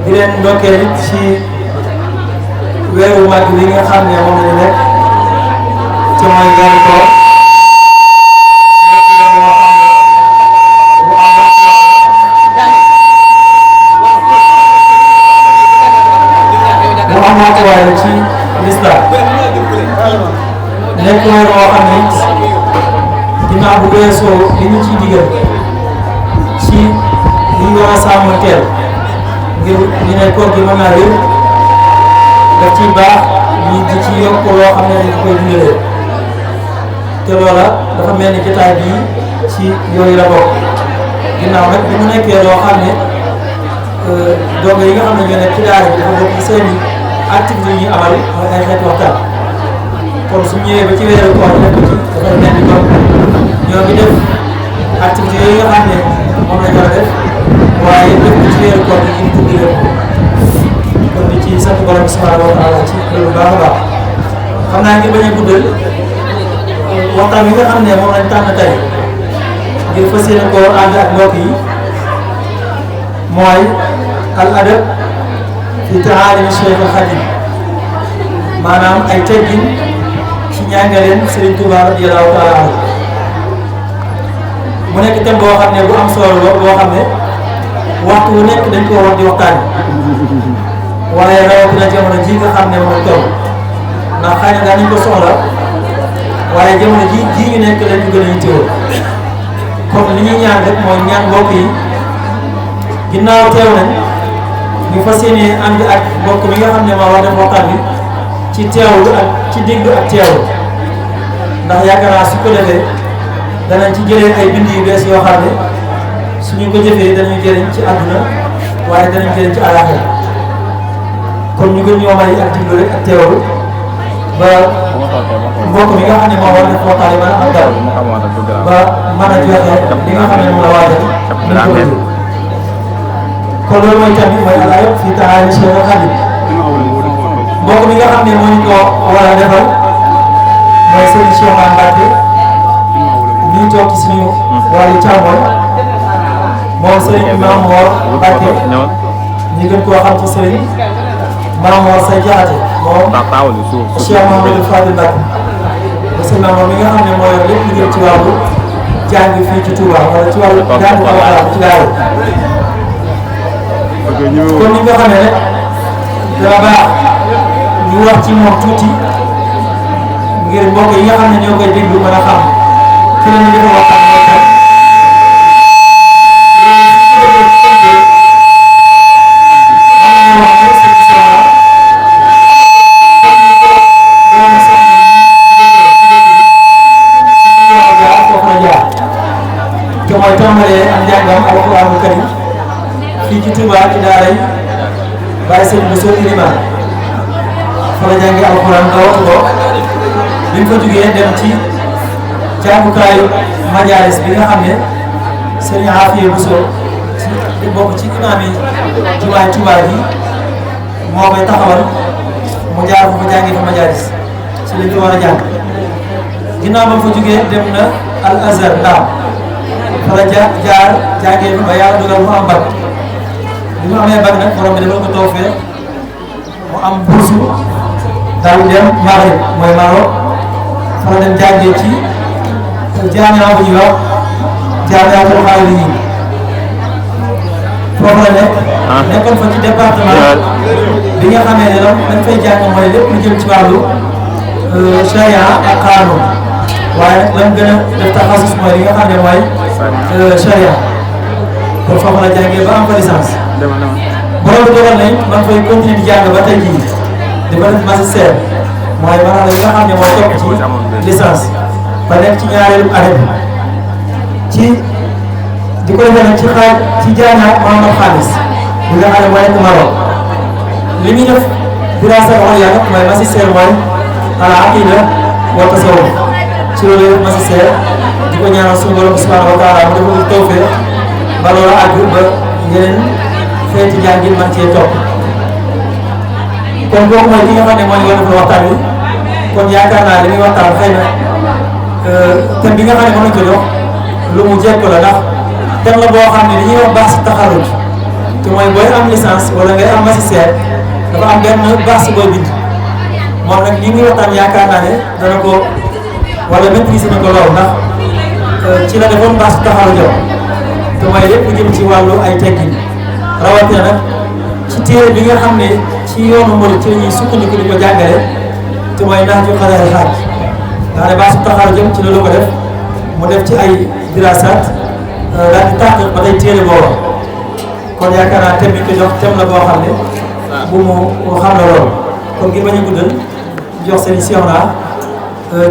di leen ndokkee nit ci weeru màgg bi nga xam ne moom la ñu nekk ci mooy weeru koor bu am wàccuwaay ci lislaam nekk weer woo xam ne ginnaaw bu weesoo li ñu ciy digal ci li ñu war a sàmmanteel ngir ñu ne koor gi mën naa wér daf ciy baax ñi di ci yokk loo xam ne dañ koy dundalee te loola dafa mel ni jotaay bii ci yooyu la bokk ginnaaw nag bi mu nekkee loo xam ne dongo yi nga xam ne ñoo nekk ci daara bi dafa bokk ci seen i activité yi ñuy amal mooy ay xeetu waxtaan kon su ñëwee ba ci weeru koor nekk ci dafay mel ni kon ñoo ngi def activité yooyu nga xam ne moom la ñu war a def waaye def ko ci weeru koor bi ñu tudd leen kon di ci sant borom subhanahu wa taala ci loolu baax a baax xam naa ngir bañ a guddal waxtaan bi nga xam ne moom lañ tànn tey ngir fas yéene koo ànd ak mbokk yi mooy al adab fi ta'alim Cheikh al Khadим maanaam ay teggin ci njàngaleen Serigne Touba radiyallahu taala anhu mu nekk thème boo xam ne bu am solo la boo xam ne waxtu wu nekk dañ koo war di waxtaan waaye rawatina jamono ji nga xam ne moom toll ndax xëy na daan nañ ko soxla waaye jamono ji ñu nekk lañ ko gën a yittewoo kon li ñuy ñaan rek mooy ñaan mbokk yi ginnaaw teew nañ ñu fas yéene ànd ak mbokk mi nga xam ne maa war def waxtaan bi ci teewlu ak ci déglu ak teewlu ndax yaakaar naa su ko defee danañ ci jëlee ay bind yu bees yoo xam ne suñu ko jëfee danañu jëriñ ci àdduna waaye danañ jëriñ ci àllaaxira kon ñu gën ñoo may ak déglu rek ak teewlu ba mbokk mi nga xam ne moo war def waxtaan yi mën a am dara ba mën a joxe li nga xam ne moom la waajal mën ko déglu kon loolu mooy thème bi mooy al adab fi ta'alim Cheikh al Khadim mbokk mi nga xam ne moo ñu ko war a defal mooy Serigne Cheikh Mbacke ñu toog ci suñu wàllu càmmoñ moom Serigne Mamour Mbacke ñu gën koo xam ci Serigne Mamour Say Jaxate moom Cheikh Mamadou Fadil Mbacke monsieur Mamour mi nga xam ne moo yor lépp liggéey ci wàllu jàng fii ci Touba wala ci wàllu jàng alxuraan ci daara kon ni nga xam ne rek dana baax ñu wax ci moom tuuti ngir mbokk yi nga xam ne ñoo koy déglu mën a xam ci la ñu def waxtaan mooy kan te mooy tàmbalee am njàngam alxuraanul karim fii ci Touba ci daara yi bàyyi seen Bousso Iliman fa la jàngee alxuraan ba waxtu ko bi ñu fa jugee dem ci jàngukaayu majaalis bi nga xam ne Serigne Afia Bousso ci bokk ci imaam yi jumaay Touba ji moo koy taxawal mu jaar fa jàngee fa majaalis ci li ñu war a jàng ginnaaw ba mu fa jugee dem na Al Azhar Ndaam fa la jaar jàngee fa ba yàlla dugal mu am bac bi mu amee bac nag borom bi dafa ko toofee mu am bourse daal di dem Maghreb mooy Maroc fa la dem jàngee ci jaamia bu ñuy wax jaamiatul Xaalidiin foofu la nekkoon fa ci département bi nga xamee ne dañ fay jàng mooy lépp lu jëm ci wàllu charia ak qaanuun waaye nag lan gën a def taxasus mooy li nga xam ne mooy charia kon foofu la jàngee ba am fa licence borom bi dogal nañ man fay continuer di jàng ba tey jii di ko def magistère mooy maanaam li nga xam ne moo topp ci licence ba nekk ci ñaareelu année bi ci di ko defee nag ci jaana Mamadou Xaalis bi nga xam ne moo nekk Maroc li muy def dirasa ulya nag mooy magistère mooy al aqida wa tasawuf ci loolu yëpp magistère di ko ñaanal suñu borom subhanahu wa taala mu defal tawfiq ba loolu àgg ba yeneen xeeti jàngin man cee topp kon kooku mooy li nga xam ne moo ñu war a defal waxtaan wi kon yaakaar naa li muy waxtaan xëy na thème bi nga xam ne mën nañu ko jox lu mu jekk la ndax thème la boo xam ne dañuy wax baax si taxaruj te mooy booy am licence wala ngay am magistère dafa am benn baax si booy bind moom nag li muy waxtaan yaakaar naa ne dana ko wala maîtriser na ko lool ndax ci la defoon baax si taxarujam te mooy lépp lu jëm ci wàllu ay teggin rawatina nag ci téere bi nga xam ne ci yoonu Murid ci la ñuy sukkandiku di ko jàngale te mooy ndax ju xale xaaj nga xam ne baax si taxarujam ci loolu ko def mu def ci ay dirasat daal di tàq ba tey téere booba kon yaakaar naa thème bi ko jox thème la boo xam ne bu mu xam la lool kon ngir bañ a guddal jox seen Cheikhouna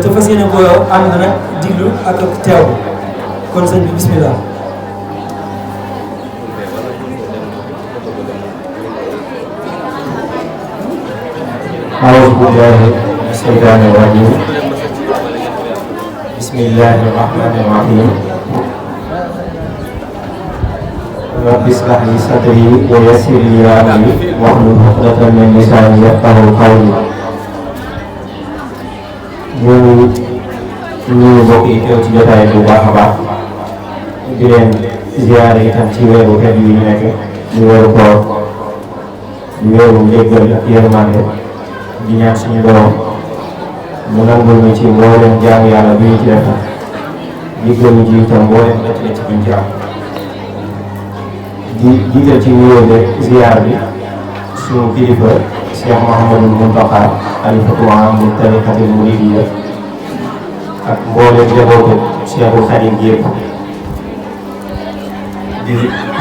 te fas yéene ko ànd nag diglu ak teew kon sëñ bi bismillah. أعوذ بالله من الشيطان الرجيم بسم الله الرحمن الرحيم رب اشرح لي صدري ويسر لي أمري واحلل عقدة من لساني يفقهوا قولي ñu mbokk yi teew ci jotaay bu baax a baax di leen ziyaare itam ci weeru tedd yi ñu nekk di weeru koor di weeru njéggal ak yërmande di ñaan suñu borom mu nangul ñu ci mboolem jaamu yàlla bi ñu ci def jéggal ñu ci itam mboolem la ci buñ ci am di jiital ci nuyoo de ziyaar bi suñu kilifa Cheikh Mouhamadou Mountakha xalifatul aam li tariqatil muridiyya ak mboolem njabootu Cheikhul Khadим gi yëpp di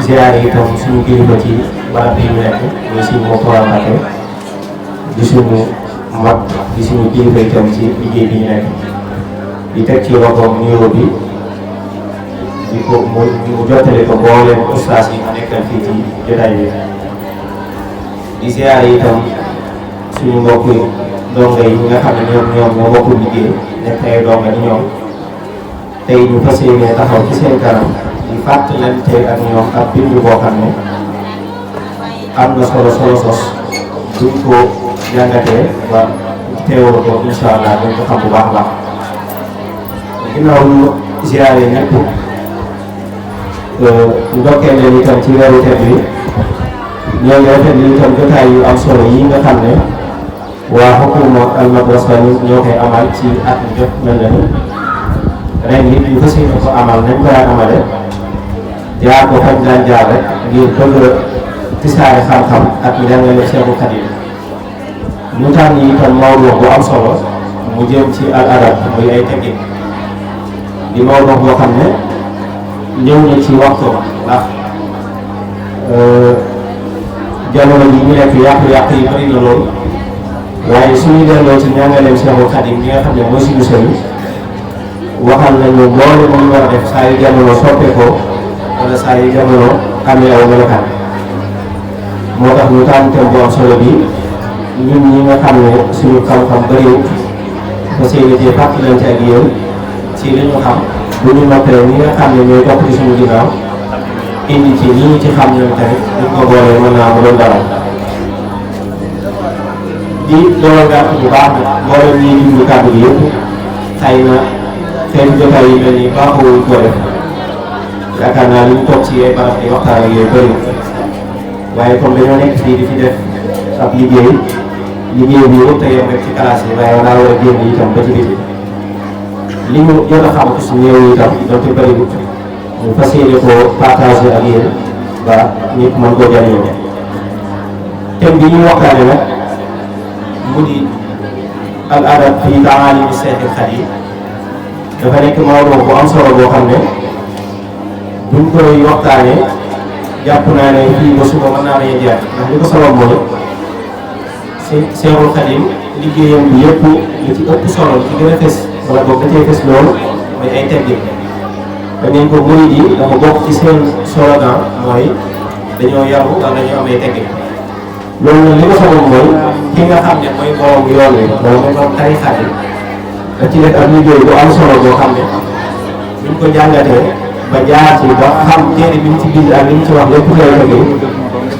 ziyaar itam suñu kilifa ci barab bi ñu nekk muy suñu Moustapha Mbacké di suñu mag di suñu kilifa itam ci liggéey bi ñu nekk di teg ci loxoom nuyoo bi di ko mu jottali ko mboolem ustaas yi ma nekkal fii ci jotaay bi di ziyaare itam suñu mbokk donga yi nga xam ne ñoom ñoo bokk liggéey nekk ay donga ni ñoom tey ñu fas yéene taxaw ci seen kanam di fàttalante ak ñoom ak bind boo xam ne am na solo sos duñ ko jàngatee ba teewul ko incha allah dañ ko xam bu baax a baax ginnaaw ñu ziyaare ñëpp ndokkeel leen itam ci weeru tedd bi ñoo ngi rafetlu itam jotaay yu am solo yi nga xam ne waa xukuma al madrasa ñoo koy amal ci at mi jot mel na ni ren it ñu fas yéene ko amal nañ ko daan amale jaar ko fañ daan jaar rek ngir bëgg a tisaare xam-xam ak njàngale Cheikhul Khadim ñu tànn itam mawdu bu am solo mu jëm ci al adab muy ay teggin di mawdu boo xam ne ñëw na ci waxtu ndax jamono ji ñu nekk yàqu-yàqu yi bari na lool waaye suñu delloo ci njàngaleem Cheikhul Khadim ñi nga xam ne mooy suñu sëriñ waxal nañu loolu ñu war a def saa yu jamono soppeekoo wala saa yu jamono amee aw melokaan moo tax ñu tànn thème bu am solo bi ñun ñi nga xam ne suñu xam-xam bëriwul parce que yéen a fàttalante ak yéen ci li ñu xam bu ñu noppee ñi nga xam ne ñooy topp ci suñu ginnaaw indi ci li ñu ci xam ñoom tamit ñu ko boolee mën naa mu doon dara di doon gàtt bu baax nag mboolem ñiy déglu kàddu gi yëpp xëy na xeetu jotaay yi mel ni baaxoo ko def yaakaar naa li ñu toog ci ay barab ay waxtaan ak yooyu bëri waaye comme dañoo nekk fii di fi def ab liggéey liggéey bi yëpp te yem rek ci classe yi waaye daa war a génn itam ba ci biti li ñu jot a xam ci suñu néew itam donte bëriwut ñu fas yéene ko partagé ak yéen ba ñëpp mën koo jëriñoo thème bi ñuy waxtaane nag mu di al adab fi ta'alim Seex al Xadiim dafa nekk mawdu bu am solo boo xam ne buñ koy waxtaanee jàpp naa ne fii ba suba mën naa bañ a jeex ndax li ko sabab mooy Seexul Xadiim liggéeyam bi yëpp li ci ëpp solo li ci gën a fës wala boog da cee fës loolu mooy ay teggin te ngeen ko murid yi dafa bokk ci seen slogan mooy dañoo yaru wala dañoo am ay teggin loolu nag li ko sabab mooy ki nga xam ne mooy borom yoon wi loolu mooy borom tarixa bi da ci def ak liggéey bu am solo boo xam ne buñ ko jàngatee ba jaar ci ba xam téere bi ñu ci bind ak li ñu ci wax lépp lay liggéey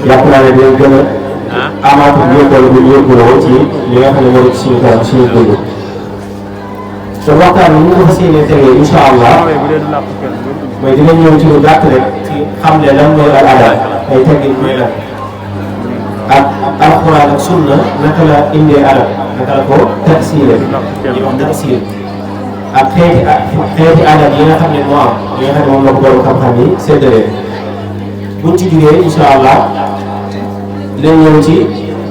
yàpp naa ne dinañ gën a amaatu yóbbal bu yóbbuloo ci li nga xam ne mooy suñu kanam suñu dund te waxtaan bi ñu ko fas yéene tegee incha allah mooy dinañ ñëw ci lu gàtt rek ci xam ne lan mooy al adab ay teggin mooy lan ak alxuraan ak sunna naka la indee adab naka la ko tafsiré ñuy wax tafsir ak xeeti adab yi nga xam ne moo am yi nga xam ne moom la ko borom xam-xam yi séddalee buñ ci jugee incha allah dinañ ñëw ci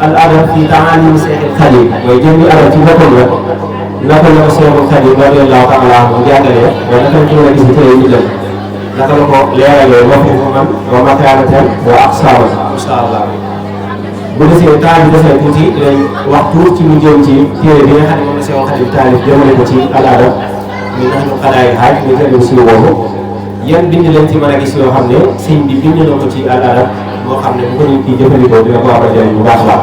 al adab fi ta'alim Seex al Xadiim mooy jëmmi adab ci boppam la naka la ko Seex al Xadiim radiyallaahu ta'aala anhu jàngalee waaye naka la ci mën a gis tey ñu dem naka la ko leeralee mafhuuman wa makaanatan wa aqsaaman incha allah bu desee temps bi desee tuuti dinañ wax tuut ci lu jëm ci téere bi nga xam ne moom la Seex al Xadiim taalif jëmale ko ci al adab mi nga xam ne xadaay xaaj muy tëdd si boobu yan bind lañ ci mën a gis yoo xam ne sëñ bi bind na ko ci al adab moo xam ne bu ko nit ki jëfandikoo dina ko war a jëriñ bu baax a baax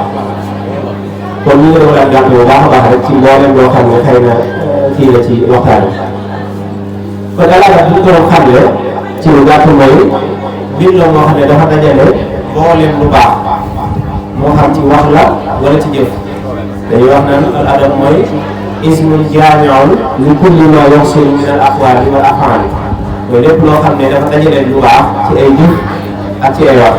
kon ñu ngi doon daan gàtt bu baax a baax rek ci mboolem loo xam ne xëy na kii la ci waxtaan bi kon al adab bi ñu ko doon xamle ci lu gàtt mooy bind la moo xam ne dafa dajale mboolem lu baax moo xam ci wax la wala ci jëf dañuy wax naan al adab mooy ismun jaami'un li kulli ma yuhsinu min al aqwaali wal af'aali mooy lépp loo xam ne dafa dajale lu baax ci ay jëf ak ci ay wax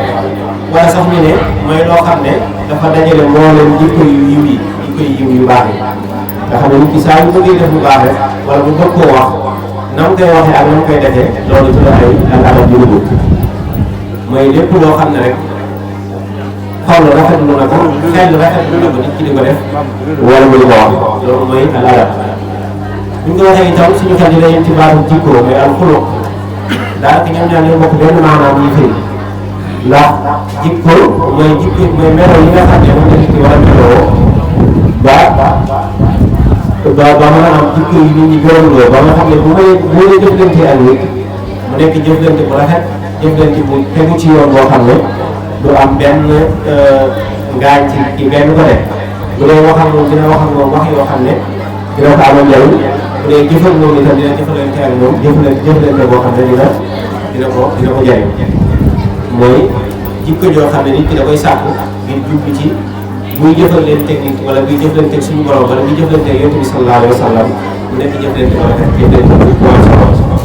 wala sax ñu ne mooy loo xam ne dafa dajale mboolem jikko yu yiw yi jikko yu yiw yu baax yi nga xam ne nit ki saa yu bëggee def lu baax rek wala bu bëgg koo wax na mu koy waxee ak na mu koy defee loolu ci la ay al adab yu dugg mooy lépp loo xam ne rek xaw la rafetlu na ko xel rafetlu na ko nit ki di ko def wala mu di ko wax loolu mooy al adab bu ñu ko waxee itam suñu xel dina yem ci baatu jikko mooy al xuluq daanaka ñoom ñaar ñoo bokk benn maanaam yi firi ndax jikko mooy melo yi nga xam ne moom la nit ki war a meloo ba mën a am jikko yi nit ñi gërëmloo ba nga xam ne bu may jëflante ak nit mu nekk jëflante bu rafet jëflante bu tegu ci yoon boo xam ne du am benn ngaañ ci benn ko def bu dee wax ak moom dina wax ak moom wax yoo xam ne dina ko amal njëriñ bu dee jëfal moom itam dina jëfalante ak moom jëflante boo xam ne dina ko jëriñ mooy jikko joo xam ne nit ki da koy sàkku ngir jublu ci buy jëfal leen technique wala buy jëflante ak suñu borom wala buy jëflante ak Yonent bi sallallahu alayhi wa sallam mu nekk jëflante ba rafet jëflante bu am solo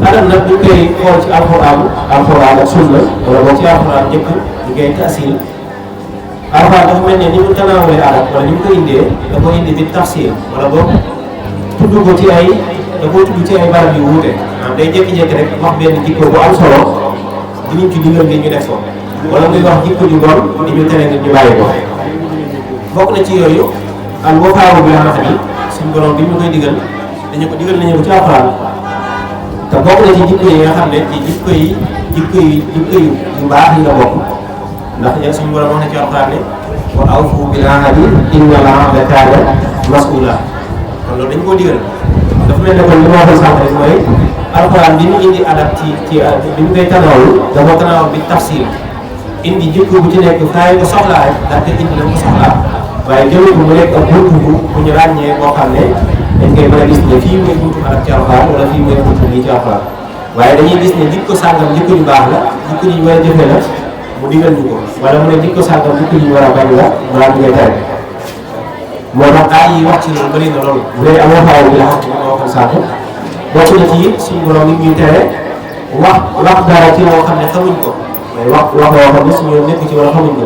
adab nag bu koy xool ci alxuraan ak sunna wala boog ci alxuraan njëkk ñu koy tafsir alxuraan dafa mel ne ni mu tanaawalee adab wala ni mu ko indee da ko indi bi tafsir wala boog tudd ko ci ay da koo tudd ci ay barab yu wuute maanaam day jékki-jékki rek wax benn jikko bu am solo di ñu ci digal ngir ñu def ko wala muy wax jikko ju bon di ñu tere ngir ñu bàyyi ko bokk na ci yooyu al wafaa bil ahd suñu borom bi ñu koy digal nañu ko ci alxuraan te bokk na ci jikko yi nga xam ne ci jikko yu baax yi nga bokk ndax suñu borom wax na ci alxuraan ne wa awfu bil ahdi innal ahda kaana mas'uula kon loolu dañu koo digal dafa mel ne kon li ma waxoon sànq rek mooy alxuraan bi ñu indi adab ci bi ñu koy tanaawul dafa tanaawul bi tafsir indi jikko bu ci nekk saa yu ko soxlaa rek daal di indi la ko soxlaa waaye jëlee ko mu nekk ak buntu bu ñu ràññee boo xam ne dañ koy mën a gis ne fii mooy buntu adab ci alxuraan wala fii mooy buntu lii ci alxuraan waaye dañuy gis ne jikko sàngam jikko ju baax la jikko ju ñu war a jëfee la mu digal ñu ko wala mu ne jikko sàngam jikko ju ñu war a bañ la balaa ñu koy tere moo tax aay yi wax ci loolu bëri na loolu bu dee amoo faaw bi la xam ne ma waxoon sànq bokk na ci suñu borom nit ñuy tere wax dara ci loo xam ne xamuñ ko mooy wax yoo xam ne suñu nekk ci wala xamuñ ko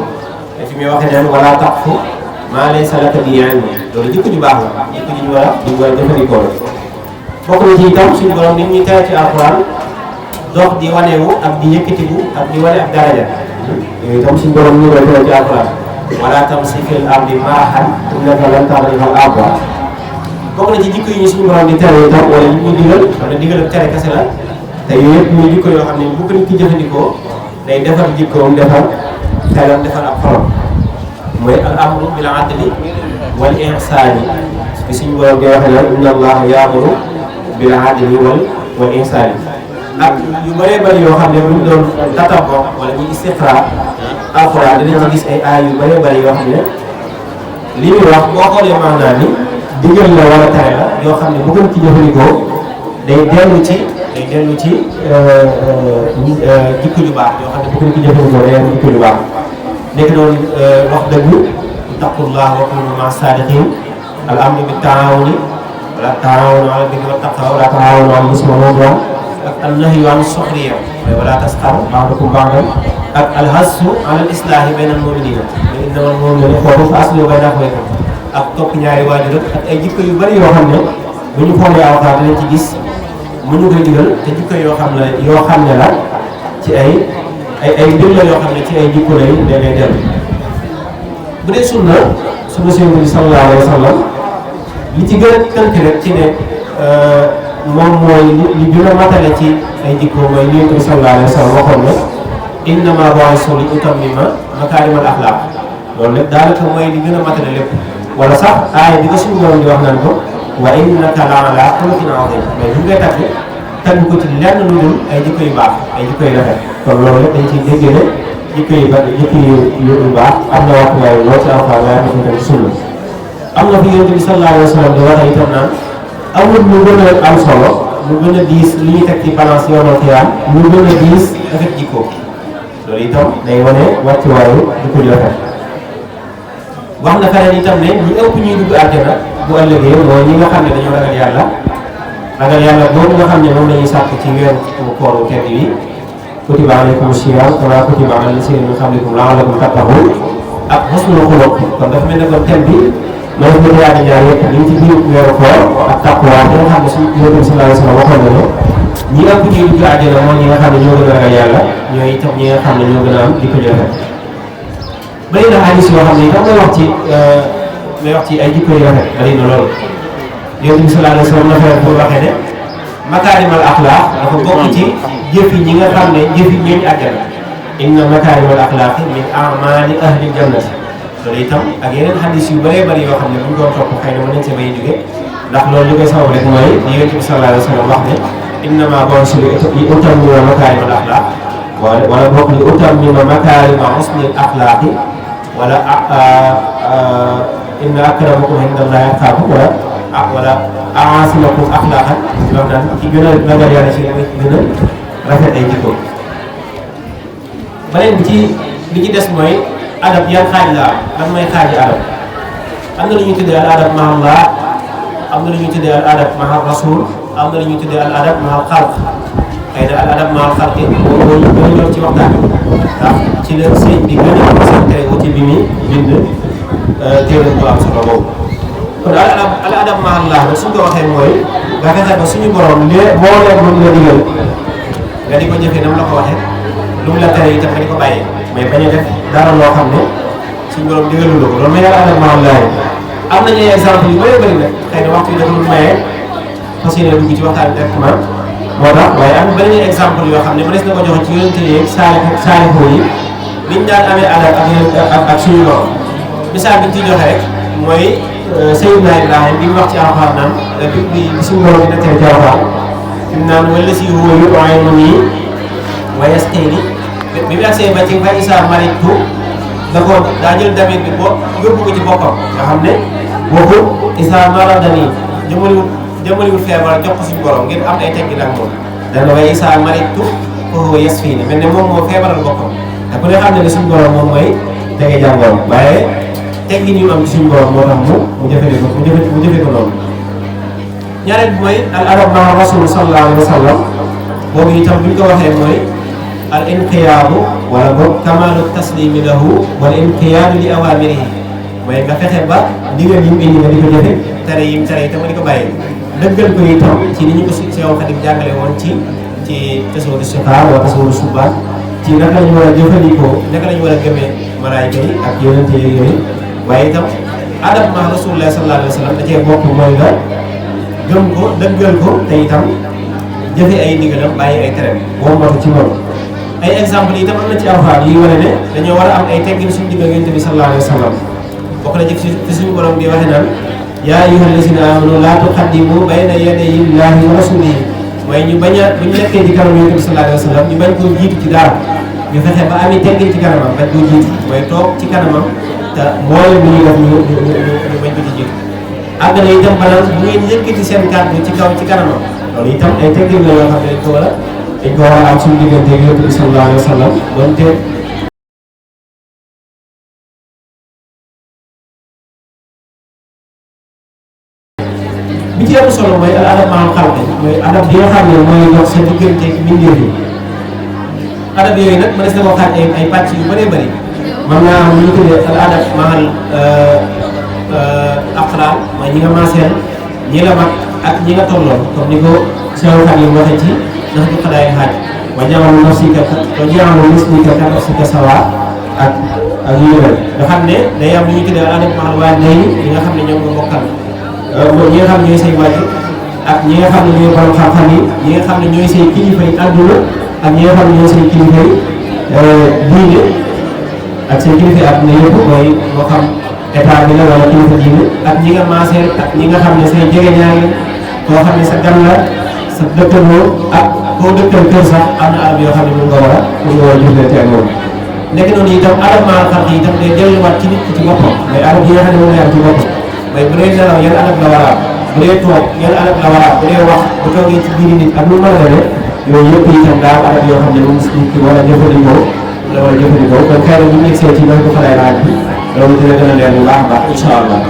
te fi muy waxee naan wala taqfu maa laysa laka bihi ilm loolu jikko ju baax la jikko ji ñu war a jëfandikoo la bokk na ci itam suñu borom nit ñi tere ci alxuraan dox di wanewu ak di yëkkatiku ak di wane ak daraja yooyu itam suñu borom ñu koy tere ci alxuraan wala tamshi fil ardi marahan innaka lan taxriqa al arda bokk na ci jikko yi ñu suñu borom di tere itam wala ñu ñuy digal xam ne digal ak tere kese la te yooyu yëpp muy jikko yoo xam ne bu ko nit ki jëfandikoo day defar jikkoom defar xelam defar ak xolam mooy al amru bil adli wal ihsaani bi suñu borom di waxee nag inna allaha yaamuru bil adli wal ihsaani ak yu bëree bëri yoo xam ne bu ñu doon tataboo wala ñu istiqra alxuraan dinañ ci gis ay aay yu bëree bëri yoo xam ne li muy wax boo xoolee maanaam ni digal la wala tere la yoo xam ne bu gën ci jëfandikoo day dellu ci jikko ju baax yoo xam ne bu gën ci jëfandikoo day am jikko ju baax nekk noonu wax dëgg taqullah wa kunu ma saadiqin al amru bi taawuni wala taawunu ala birri wa taqwa wala taawunu ala ismi wal udwan ak an nahyu an suxriya wala tasxar ba'dukum ba'dan ak al hassu ala al islaahi bayna al mu'minina innamal mu'minuna ikhwatun fa aslihu bayna akhawaykum ak topp ñaari waajur ak ay jikko yu bari yoo xam ne bu ñu xoolee awxaat dinañ ci gis mu ñu koy digal te jikko yoo xam ne la ci ay mbir la yoo xam ne ci ay jikko lay dellu bu dee sunna Yonent bi sallallahu alayhi wa sallam li ci gën a tënk rek ci ne moom mooy li gën a matale ci ay jikko mooy li Yonent bi sallallahu alayhi wa sallam waxoon ne innamaa bu'ithtu li utammima makaarimal axlaaq loolu lépp daanaka mooy li gën a matale lépp wala sax aaya bi ko suñu borom di wax naan ko wa innaka la ala xuluqin aziim mais bu ngay tagg ko ci lenn lu dul ay jikko yu baax ay jikko yu rafet kon loolu lépp dañ ciy déggee ne jikko yu baax am na waxtuwaay lool ci alxuraan waaye am na ci sunna am na fi Yonent bi sallallahu alayhi wa sallam di waxee itam naan amul lu gën a am solo lu gën a diis li ñuy teg ci balance yawmal qiyaam lu gën a diis rafet jikko loolu itam day wane wàccuwaayu jikko ju rafet wax na feneen itam ne ñi ëpp ñuy dugg àjjana bu ëllëgee mooy ñi nga xam ne dañoo ragal yàlla boobu nga xam ne moom la ñuy sàkk ci weeru kooru tedd yi kutiba alaykumu siyaam kamaa kutiba alal laziina min qablikum la'allakum tattaquun ak husnul xuluq kon dafa mel ne kon thème bi ma def ko yaani ñaar yëpp ñu ci biir weeru koor ak taqwa bi nga xam ne suñu Yonent bi sallallahu alayhi wa sallam waxoon na ne ñi ëpp ñuy dugg àjjana mooy ñi nga xam ne ñoo gën a ragal yàlla ñooy itam ñi nga xam ne ñoo gën a am jikko ju rafet bari na hadis yoo xam ne itam may wax ci ay jikko yu rafet bari na loolu Yonent bi sallallahu alayhi wa sallam dafa pour waxee ne makaarimal axlaaq dafa bokk ci jëfi ñi nga xam ne jëfi ñooñu àjjana inna makaarimal axlaaq min a'maali ahli jannati loolu itam ak yeneen hadis yu bëree bëri yoo xam ne bu ñu doon topp xëy na mën nañ see bay jóge ndax loolu li koy sabab rek mooy li Yonent bi sallallahu alayhi wa sallam wax ne innamaa bu'ithtu li utammima makaarimal axlaaq wala bokk li utammima makaarima husnil axlaaqi wala inna akramakum indallahi atqaakum wala a'aasimakum axlaaqan wax naan ci gën a ragal yàlla ci gën a rafet ay jikko beneen bi ci li ci des mooy adab yan xaaj la am lan mooy xaaji adab am na lu ñuy tuddee al adab ma Allah am na lu ñuy tuddee al adab ma rasul am na lu ñuy tuddee al adab ma xalq xëy na al adab ma xalq boobu ñu gën a ñëw ci waxtaan ndax ci la sëñ bi gën a concentré wu ci bi muy bind téere bu am solo boobu kon al adab ma Allah nag suñ ko waxee mooy nga fexe ba suñu borom moo leen mën la digal nga di ko jëfee nam la ko waxee lu mu la tere itam nga di ko bàyyee mais bañ a def dara loo xam ne suñu borom digalul la ko loolu mooy al adab ma Allah am nañu ay exemple yu bëree bëri nag xëy na waxtu yi dafa lu maye fas yéene dugg ci waxtaan directement moo tax waaye am beneen exemple yoo xam ne mënees na ko joxe ci yonente yeeg saalixoo yi biñ daan amee adab ak suñu borom misaal biñ ciy joxe rek mooy Seydina Ibrahima bi mu wax ci alxuraan naan bi suñu borom bi nekkee ci alxuraan fi mu naan wala si huwa yut'imuni wa yasqini bi mu agsee ba ci fa Isaa maritu daa jël damit bi yóbbu ko ci boppam nga xam ne boobu Isaa maradani jëmaliwul feebar jox ko suñu borom ngir am ay teggin ak moom dana way Isaa maritu fa huwa yasfini mel ne moom moo feebaral boppam te ku ne xam ne suñu borom moom mooy tege jàngoro waaye teggin yu am ci suñu borom moo tax mu jëfe ko noonu ñaareel bi mooy al adab ma rasul sallallahu alayhi wa sallam boobu itam bu ñu ko waxee mooy al inqiyaadu wala boog kamaalu taslimi lahu wal inqiyaadu li awaamirihi mooy nga fexe ba ndigal yi mu indi nga di ko jëfe tere yi mu tere itam nga di ko bàyyi dëggal ko itam ci ni ñu ko Seexul Xadiim jàngale woon ci tasawudu sixaar wala tasawudu subaan ci naka la ñu war a jëfandikoo naka la ñu war a gëmee malaayika yi ak yonente yooyu waaye itam adab ma Rasulullah sallallahu alayhi wa sallam da cee bokk mooy nga gëm ko dëggal ko te itam jëfe ay ndigalam bàyyi ay tere wommatu ci moom ay exemple yi itam am na ci Alxuraan yi wane ne dañoo war a am ay teggin suñu digg ak Yonent bi sallallahu alayhi wa sallam bokk na ci fi suñu borom di waxe naan yaa ayyuhal lazina aamanu laa tuqaddimu bayna yaday llaahi wa rasuulihi mooy ñu bañ a bu ñu nekkee ci kanam Yonent bi sallallahu alayhi wa sallam ñu bañ koo jiitu ci dara ñu fexe ba ami teggin ci kanamam bañ koo jiitu mooy toog ci kanamam te mboolem bi ñuy def ñu bañ ko ci jiitu àgg na itam balance bu ngeen yëkkati seen kàddu ci kaw ci kanamam loolu itam ay teggin la yoo xam ne dañ ko war a am suñu diggante ak Yonent bi sallallahu alayhi wa sallam donte bi ci ëpp solo mooy al adab maal xalq mooy adab bi nga xam ne mooy dox sa diggante ak mbindeef yi adab yooyu nag mënees na ko xaaj ay pàcc yu bëree bëri mën naa am lu ñu tuddee al adab maal aqraal mooy ñi nga maaseel ñi la mag ak ñi nga tolloon comme ni ko Seexul Xadiim waxee ci ndax du xadaay xaaj wa ja'alu nafsika wa ja'alu mislika ka nafsika sawa ak yu yëgal nga xam ne day am lu ñu tuddee al adab maal waalidayni ñi nga xam ne ñoom nga bokkal ñi nga xam ne ñooy say waajur ak ñi nga xam ne ñooy borom xam-xam yi ñi nga xam ne ñooy say kilifa yi àdduna ak ñi nga xam ne ñooy say kilifa yi diine ak say kilifa yi àdduna yëpp mooy moo xam état bi la wala kilifa diine ak ñi nga maaseel ak ñi nga xam ne say jegeñaale koo xam ne sa gan la sa dëkkandoo ak koo dëkkal kër sax am na arab yoo xam ne mun nga war a jëflante ak moom nekk noonu itam arab maa xam yi itam day delluwaat ci nit ki ci boppam mooy arab yi nga xam ne moom la yar ci boppam mooy bu dee nelaw yan adab la war a am bu dee toog yan adab la war a am bu dee wax bu toogee ci biir nit ak lu mën a demee yooyu yëpp itam daa am adab yoo xam ne moom nit ki war a jëfandikoo la war a jëfandikoo kon xëy na bu ñu yegsee ci loolu xalaay laaj bi loolu dina gën a leer bu baax a baax incha allah.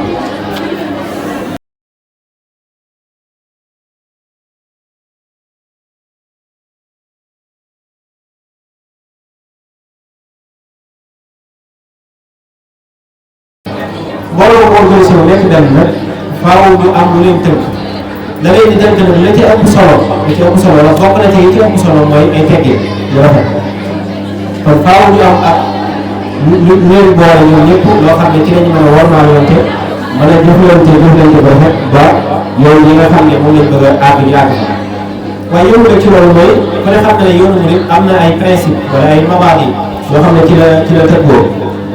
mbooloo moo organisé wu nekk benn nag faaw ñu am lu leen tënk la leen di tënk nag la ci ëpp solo la bokk na ci yi ci ëpp solo mooy ay teggin yu rafet kon faaw ñu am ak lu leen boole ñoom ñëpp loo xam ne ci lañu mën a warmaalante mën a jëflante bu rafet ba yow yi nga xam ne moom lañ bëgg a àgg ñu àgg fa waaye yóbbu rek ci loolu mooy ku ne xam ne yoonu murid am na ay principe wala ay mabaadi yoo xam ne ci la tëggoo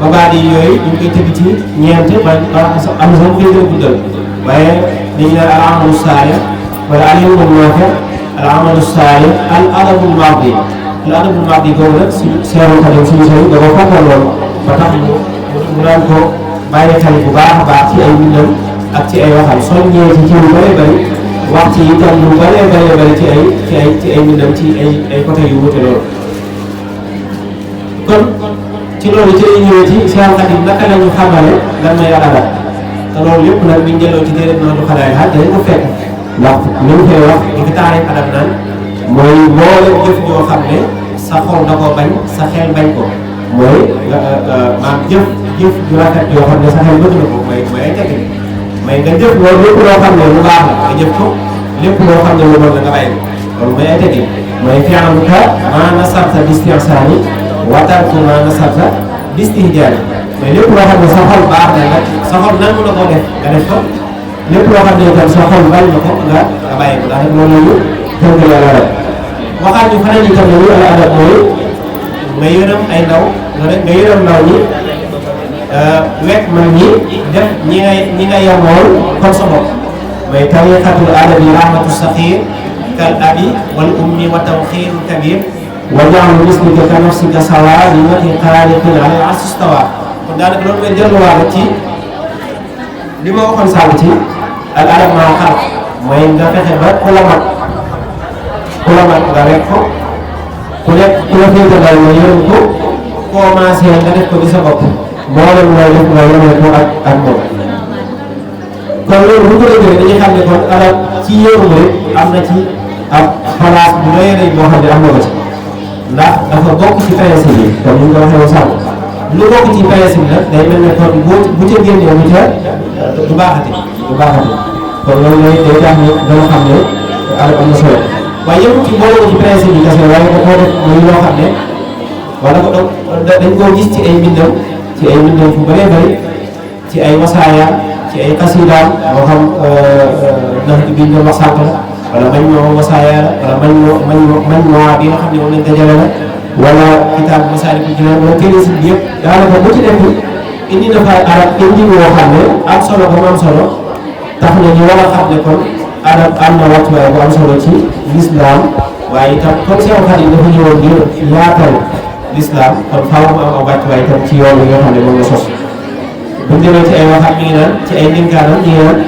mabaadi yooyu ñu ngi koy tëgg ci ñeent ba am na sax mu koy gën a guddal waaye dañu ne al amalu saalih wala al ilmu naafi al amalu saalih al adabul mardi al adabul mardi boobu nag suñu Seexul Xadiim suñu sëriñ da ko fàttal loolu ba tax mu daan ko bàyyi xel bu baax a baax ci ay mbindam ak ci ay waxam soññee ci lu bëree bëri wax ci itam lu bëree bëri ci ay mbindam ci ay côté yu wute loolu kon ci loolu ci lay ñëwee ci Seexul Xadiim naka la ñu xamale lan mooy adab te loolu yëpp nag biñ delloo ci déedéet noonu xalaat yi dañ ko fekk ndax li mu koy wax di ko taarif adab naan mooy mboolem jëf joo xam ne sa xol da koo bañ sa xel bañ ko mooy maam jëf ju rafet yoo xam ne sa xel bëgg na ko mooy ay teggin mais nga jëf loolu lépp loo xam ne lu baax la nga jëf ko lépp loo xam ne lu bon la nga bàyyi ko loolu mooy ay teggin mooy fi'luka maa nasarta bi-istihsaani wa tarkuka maa nasarta bi-istihjaani mais lépp loo xam ne sa xol baax na nga sa xol nangu na koo def nga def ko lépp loo xam ne itam sa xol bañ na ko nga bàyyi ko ndax loolu tënk yàlla rek waxaat ñu fanaan itam ne lu al adab mooy nga yërëm ay ndaw nga yërëm ndaw ñi wekk mag ñi def ñi nga yamool comme sa bopp mooy tariqatul adabi rahmatu saxir kal abi wal ummi wa tawxiru kabir wa ja'alu mislika ka nafsika sawa li mati xaaliqin ala al arsi stawa kon daanaka loolu mooy delluwaat ci li ma waxoon sànq ci al adab maa xalq mooy nga fexe ba ku la mat nga rek ko ku la féete daal nga yërëm ko commencé nga def ko di sa bopp mboolem looy def nga yemee ko ak moom kon loolu bu ko defee dañuy xam ne kon adab ci yërëm rek am na ci ab place bu rëy a rëy boo xam ne am na ko ci ndax dafa bokk ci principe yi comme ni ñu ko waxee woon sànq lu bokk ci principe nag day mel ne kon bu ca génnee bu ca du baaxati kon loolu lay day tax ni dama xam ne adab am na solo waaye yëpp ci boole ko ci principe yi kese waaye da koo def muy loo xam ne wala ko dañ koo gis ci ay mbindam fu bëree bëri ci ay wasaaya ci ay xasidaam moo xam ndax bi ñu doon wax sànq la wala mañ moo wasaaya la wala mañ moo bi nga xam ne moom lañ dajale la wala kitaab Masaalikul Jinaan wala téere si bi yëpp daanaka bu ci nekk indi na fa arab indi woo xam ne am solo ba mu am solo tax na ñu war a xam ne kon arab am na wàccuwaay bu am solo ci lislaam waaye itam comme Seex Xaadim dafa ñëwoon ngir yaatal lislaam kon faaw mu am wàccuwaay itam ci yoon yi nga xam ne moom la sos bu ñu demee ci ay waxam mi ngi naan ci ay ndénkaanam ñu ngi naan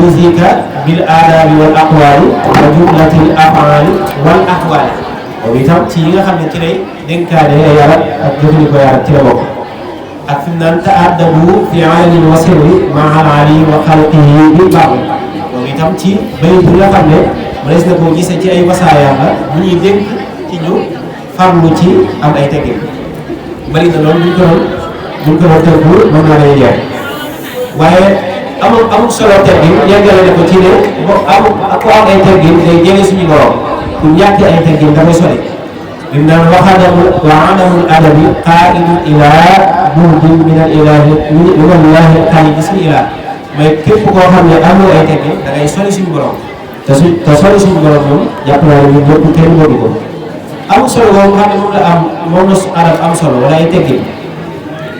usika bil aadaabi wal aqwaali wa jumlatil afaali wal aqwaali moom itam ci yi nga xam ne ci lay dénkaane ay yaram ak jëfandikoo yaram ci la bokk ak fi mu naan ta'addabu fi alamin wa sirri ma'al ali wa xalqihi bi baax moom itam ci bayit bi nga xam ne mënees na koo gisee ci ay wasaayam la bu ñuy dénk ci ñu farlu ci am ay teggin bari na loolu buñ ko doon tënku mën naa lay jeex waaye amul solo teggin yeggale ne ko ci ne ku am ay teggin day jege suñu borom ku ñàkk ay teggin dafay sori lim naan waxadamul adabi qaa'idun ilaa bu'din min al ilaahi min allahi xaali bismi ilaah mooy képp koo xam ne amul ay teggin da ngay sori suñu borom te sori suñu borom moom jàpp naa ne ñun ñëpp kenn bëgg ko amul solo boobu nga xam ne moom la arab am solo wala ay teggin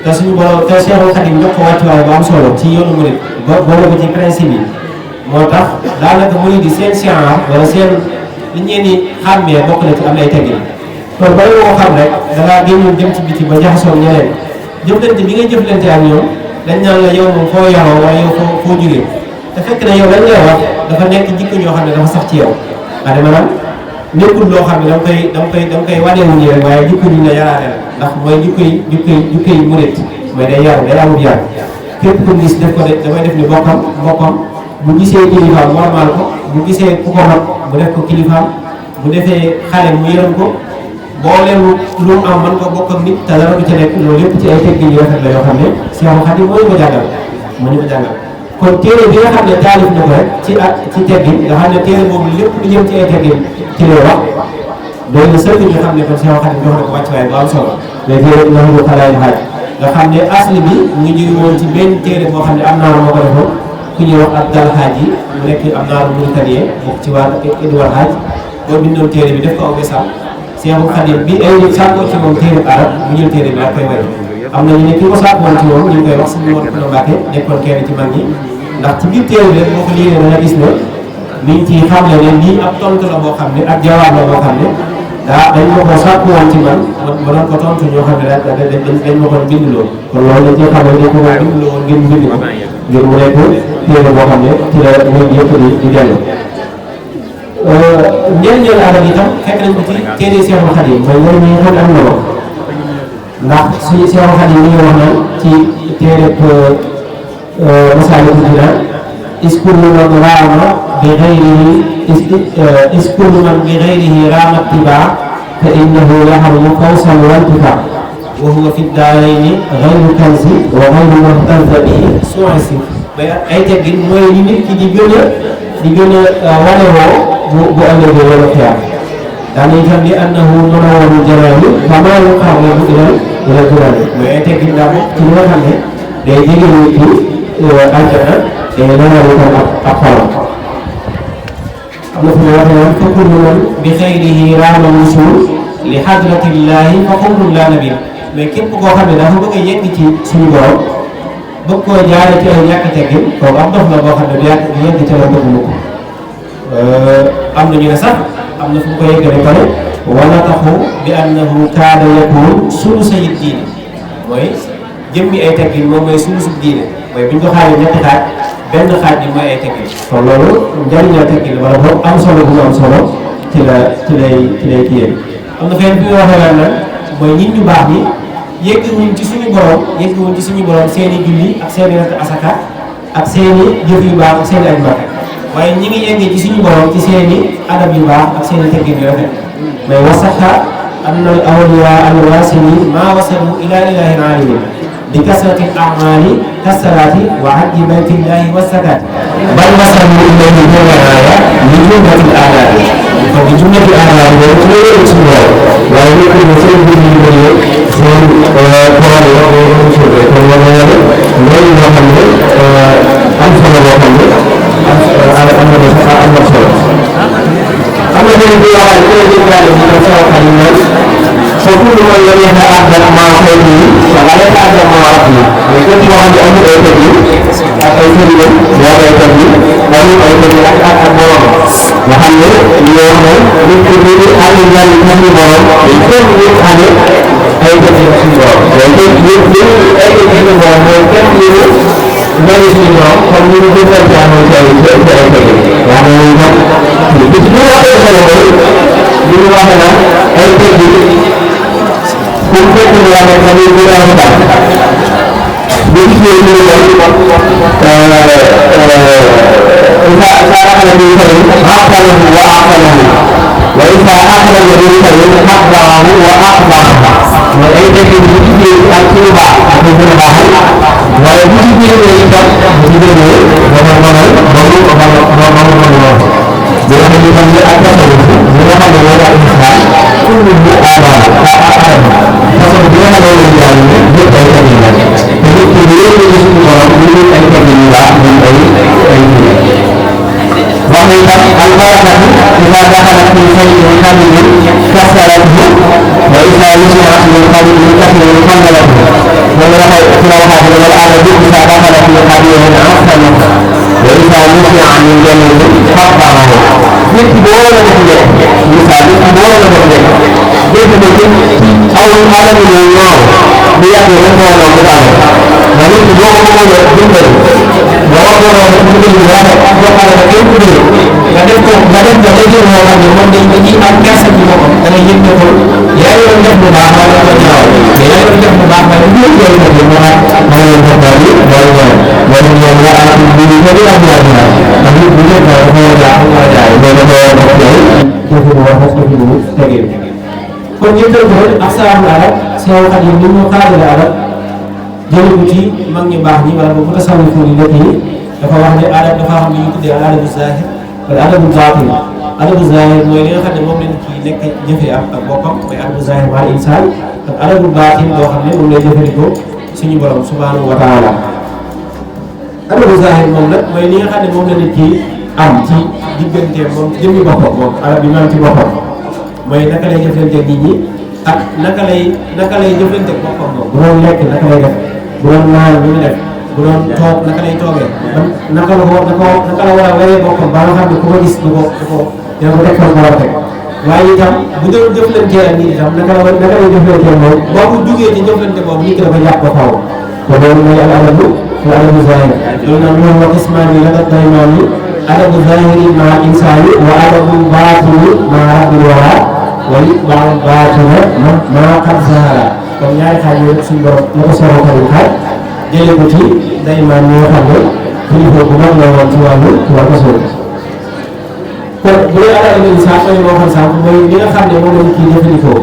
te suñu borom te Seexul Xadiim jox ko wàccuwaay bu am solo ci yoonu murid boole ko ci principe yi moo tax daanaka murid yi seen siyaar wala seen li ñeen di xàmmee bokk na ci am ay teggin kon bari nga ko xam rek da ngaa génn dem ci biti ba jaxasoo ñeneen jëflante bi ngay jëflante ak ñoom dañ naan la yow moom foo yaroo wala yow foo jugee te fekk na yow lañ lay wax dafa nekk jikko ñoo xam ne dafa sax ci yow maanaam nekkul loo xam ne da nga koy wanewu nii rek waaye jikko ñu la yaraate la ndax mooy jikko yi murit mooy day yaru day amul yar képp ku gis def ko dafay def ni bokkam bu gisee kilifaam normal ko bu gisee ku ko mag mu def ko kilifaam bu defee xale mu yërëm ko booleem lu am mën ko bokk ak nit te dara du ca nekk loolu lépp ci ay teggin yu rafet la yoo xam ne Seexul Xadiim moo ñu ko jàngal kon téere bi nga xam ne taalif na ko rek ci teggin nga xam ne téere boobu lépp lu jëm ci ay teggin ci lay wax loolu sëkk ñu xam ne kon Seexul Xadiim jox na ko wàccuwaay bu am solo mais téere bi naxu xalaay xaaj nga xam ne asli bi mu ngi jóge woon ci benn téere boo xam ne am naa moo ko defoon ku ñuy wax ak dal xaaj yi mu nekk am naa lu Mauritanie bokk ci waa Edouard Xaaj boo bindoon téere bi def ko aw besam Seexul Xadiim bi ay nit sàkkoo ci moom téere arab mu jël téere bi ak koy wér am na ñu ne ki ko sàkkoon ci moom ñu ngi koy wax suñu woon Kono Mbàkke nekkoon kenn ci mag ñi ndax ci biir téere bi rek boo ko liiree da nga gis ne mi ngi ciy xamle ne lii ab tontu la boo xam ne ak jawaab la boo xam ne dañ ma ko sàkku woon ci man ma doon ko tontu ñoo xam ne dañ ma ko bindloo kon loolu dañ ciy xam ne dañ ko ma bindloo woon ngir mu bind ko ngir mu nekk téere boo xam ne ci la ñoom yëpp di dellu njëriñal arab itam fekk nañ ko ci téere Seexul Xadiim mooy njëriñ yi nga xam ne am na ko ndax si Seexul Xadiim mi ngi wax naan ci téere Masaalikul Jinaan iskullu man raama bi xayrihi iskullu man bi xayrihi raama ittibaa fa innahu yaxrumu fawsan wa intifaa wa huwa fi daarayni xayru kanzi wa xayru muhtazza bihi su'isi ay teggin mooy li nit ki di gën a wane woo bu ëllëgee wala xiyaam daan itam li annahu munawwaru janaani famaa yuqarribu ila janaani mooy ay teggin daa bokk ci li nga xam ne day jege nit ki àjjana day leeral itam ak xolam am na fu ñu waxee naan fa kullu man bi xayrihi raama wusuul li hadratillahi fa kullun laa nabiy mais képp koo xam ne dafa bëgg a yegg ci suñu borom bëgg koo jaare ci ay ñàkk teggin kooku am dof la boo xam ne du yegg ci la bëgg mu ko am na ñu ne sax am na fu mu ko yeggale pare wala taxu bi annahu kaana yakun sulusa diine mooy jëmmi ay teggin moom mooy sulusu diine mooy bu ñu ko xaajee ñetti xaaj benn xaaj bi mooy ay teggin kon loolu njëriñal teggin wala boog am solo bu mu am solo ci lay kiyee am na fenn fi ñu waxee lan nag mooy nit ñu baax ñi yegguwuñ ci suñu borom seen i julli ak seen i natt asaka ak seen i jëf yu baax ak seen i aj Makka waaye ñi ngi yeggee ci suñu borom ci seen i adab yu baax ak seen i teggin yu rafet mais wasaxa أن الأولياء الواصلين ما وصلوا إلى إله عالم بكثرة الأعمال كالصلاة وحج بيت الله والزكاة بل وصلوا إليه بالرعاية لجملة الآداب فبجملة الآداب ويقول الأسبوع ويقول سيد الجبريل سيد قرآن وشبه غير محمد أنصر محمد أما الذي يرى الكل كان في مساواه الناس فكل من لم يتأذى مع خيره فلا يتأذى مع ربه ويكون واحد أمر أيتبي أيتبي ولا أيتبي ولا أيتبي أكبر وحل اليوم يكتب أن الله يكتب يكون يفعل أيتبي أكبر ويكون أيتبي ويكون dari sini kalau kita jangan cari yang itu semua ada kalau di luar sana itu di untuk yang kami gunakan jadi ini cara lebih baik apa yang وإذا أخذ الذي يسلم حقه وأقبح وإذا يجب أن تبع أبوه بعد ويجب أن يجب إذا دخلت في شيء حمل كسرته وإذا نزع من قبل كسر حمله وله هذه الآلة إذا دخل في قبيل عفنه وإذا نزع من جنبه حقره يكتبون مثله مثال يكتبون مثله يكتبون أو الآلة من النار ليأتي مثلا ومدعم ويكتبون مثله ووضعوا مثله وهذا وقال يكتبون kadang jadi orang yang memiliki angkasa di bawah karena itu ya yang berbahaya atau jauh ya yang berbahaya itu yang bagaimana yang terjadi bahwa yang akan diri ada tapi bila kalau ada jadi harus dulu tegir kon ñu teul asal arab saw xadim ni ñu xaadal arab jël bu ci mag ñu baax ñi wala bu tasawuf ni nekk yi dafa wax ne arab dafa xam ni tuddé arab zahir الأدب الباطن الأدب الظاهر mooy li nga xam ne moom lañ ci nekk jëfee ak boppam mooy adab zahir wal insaan ak adab baatin boo xam ne moom lay jëfandikoo suñu borom subhanahu wa taala adab zahir moom nag mooy li nga xam ne moom la nit ki am ci diggante moom jëmmi boppam moom adab bi maam ci boppam mooy naka lay jëflante nit ñi ak naka lay jëflante boppam moom bu doon lekk naka lay def bu doon naan lu ñu def bu doon toog naka lay toogee naka la war a wéree boppam ba nga xam ne ku ko gis du ko dina ko tekkal ko war a teg waaye itam bu doon jëflantee ak nit itam naka lay jëflantee moom boo ko jugee ci jëflante boobu nit ki dafa jàpp ko xaw te loolu mooy al adabu zahir loolu nag moom wa ismaani la dak daymaani adabu zahiri ma insaani wa adabu baatini ma rabbil wara wa yitba'u baatina ma qad zahara comme ñaari xaaj yooyu suñu borom la ko soro ko xaaj jëlee ko ci daymaan ñoo xam ne kilifa bu mag la woon ci wàllu rasul kon bu dee adab insaan mooy moo xam sànq mooy li nga xam ne moom la nit ki jëfandikoo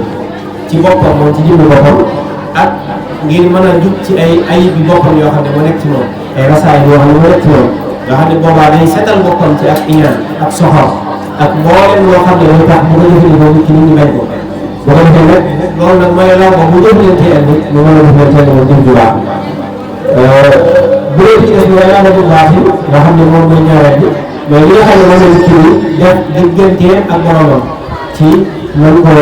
ci boppam moom ci jëmmi boppam ak ngir mën a jug ci ay ayib bi boppam yoo xam ne moo nekk ci moom ay rasaay yoo xam ne moo nekk ci moom yoo xam ne boobaa day setal boppam ci ak iñaan ak soxor ak mbooleem loo xam ne day tax bu ko jëfandikoo nit ki nit ñi bañ ko boo ko defee nag loolu nag mooy law ba bu jëflantee ak nit mu mën a jëflantee moom jëf ju baax bu dee ci des mooy adab baatin nga xam ne moom mooy ñaareel bi mais li nga xam ne moom la nit ki def digganteem ak boromam ci mën ko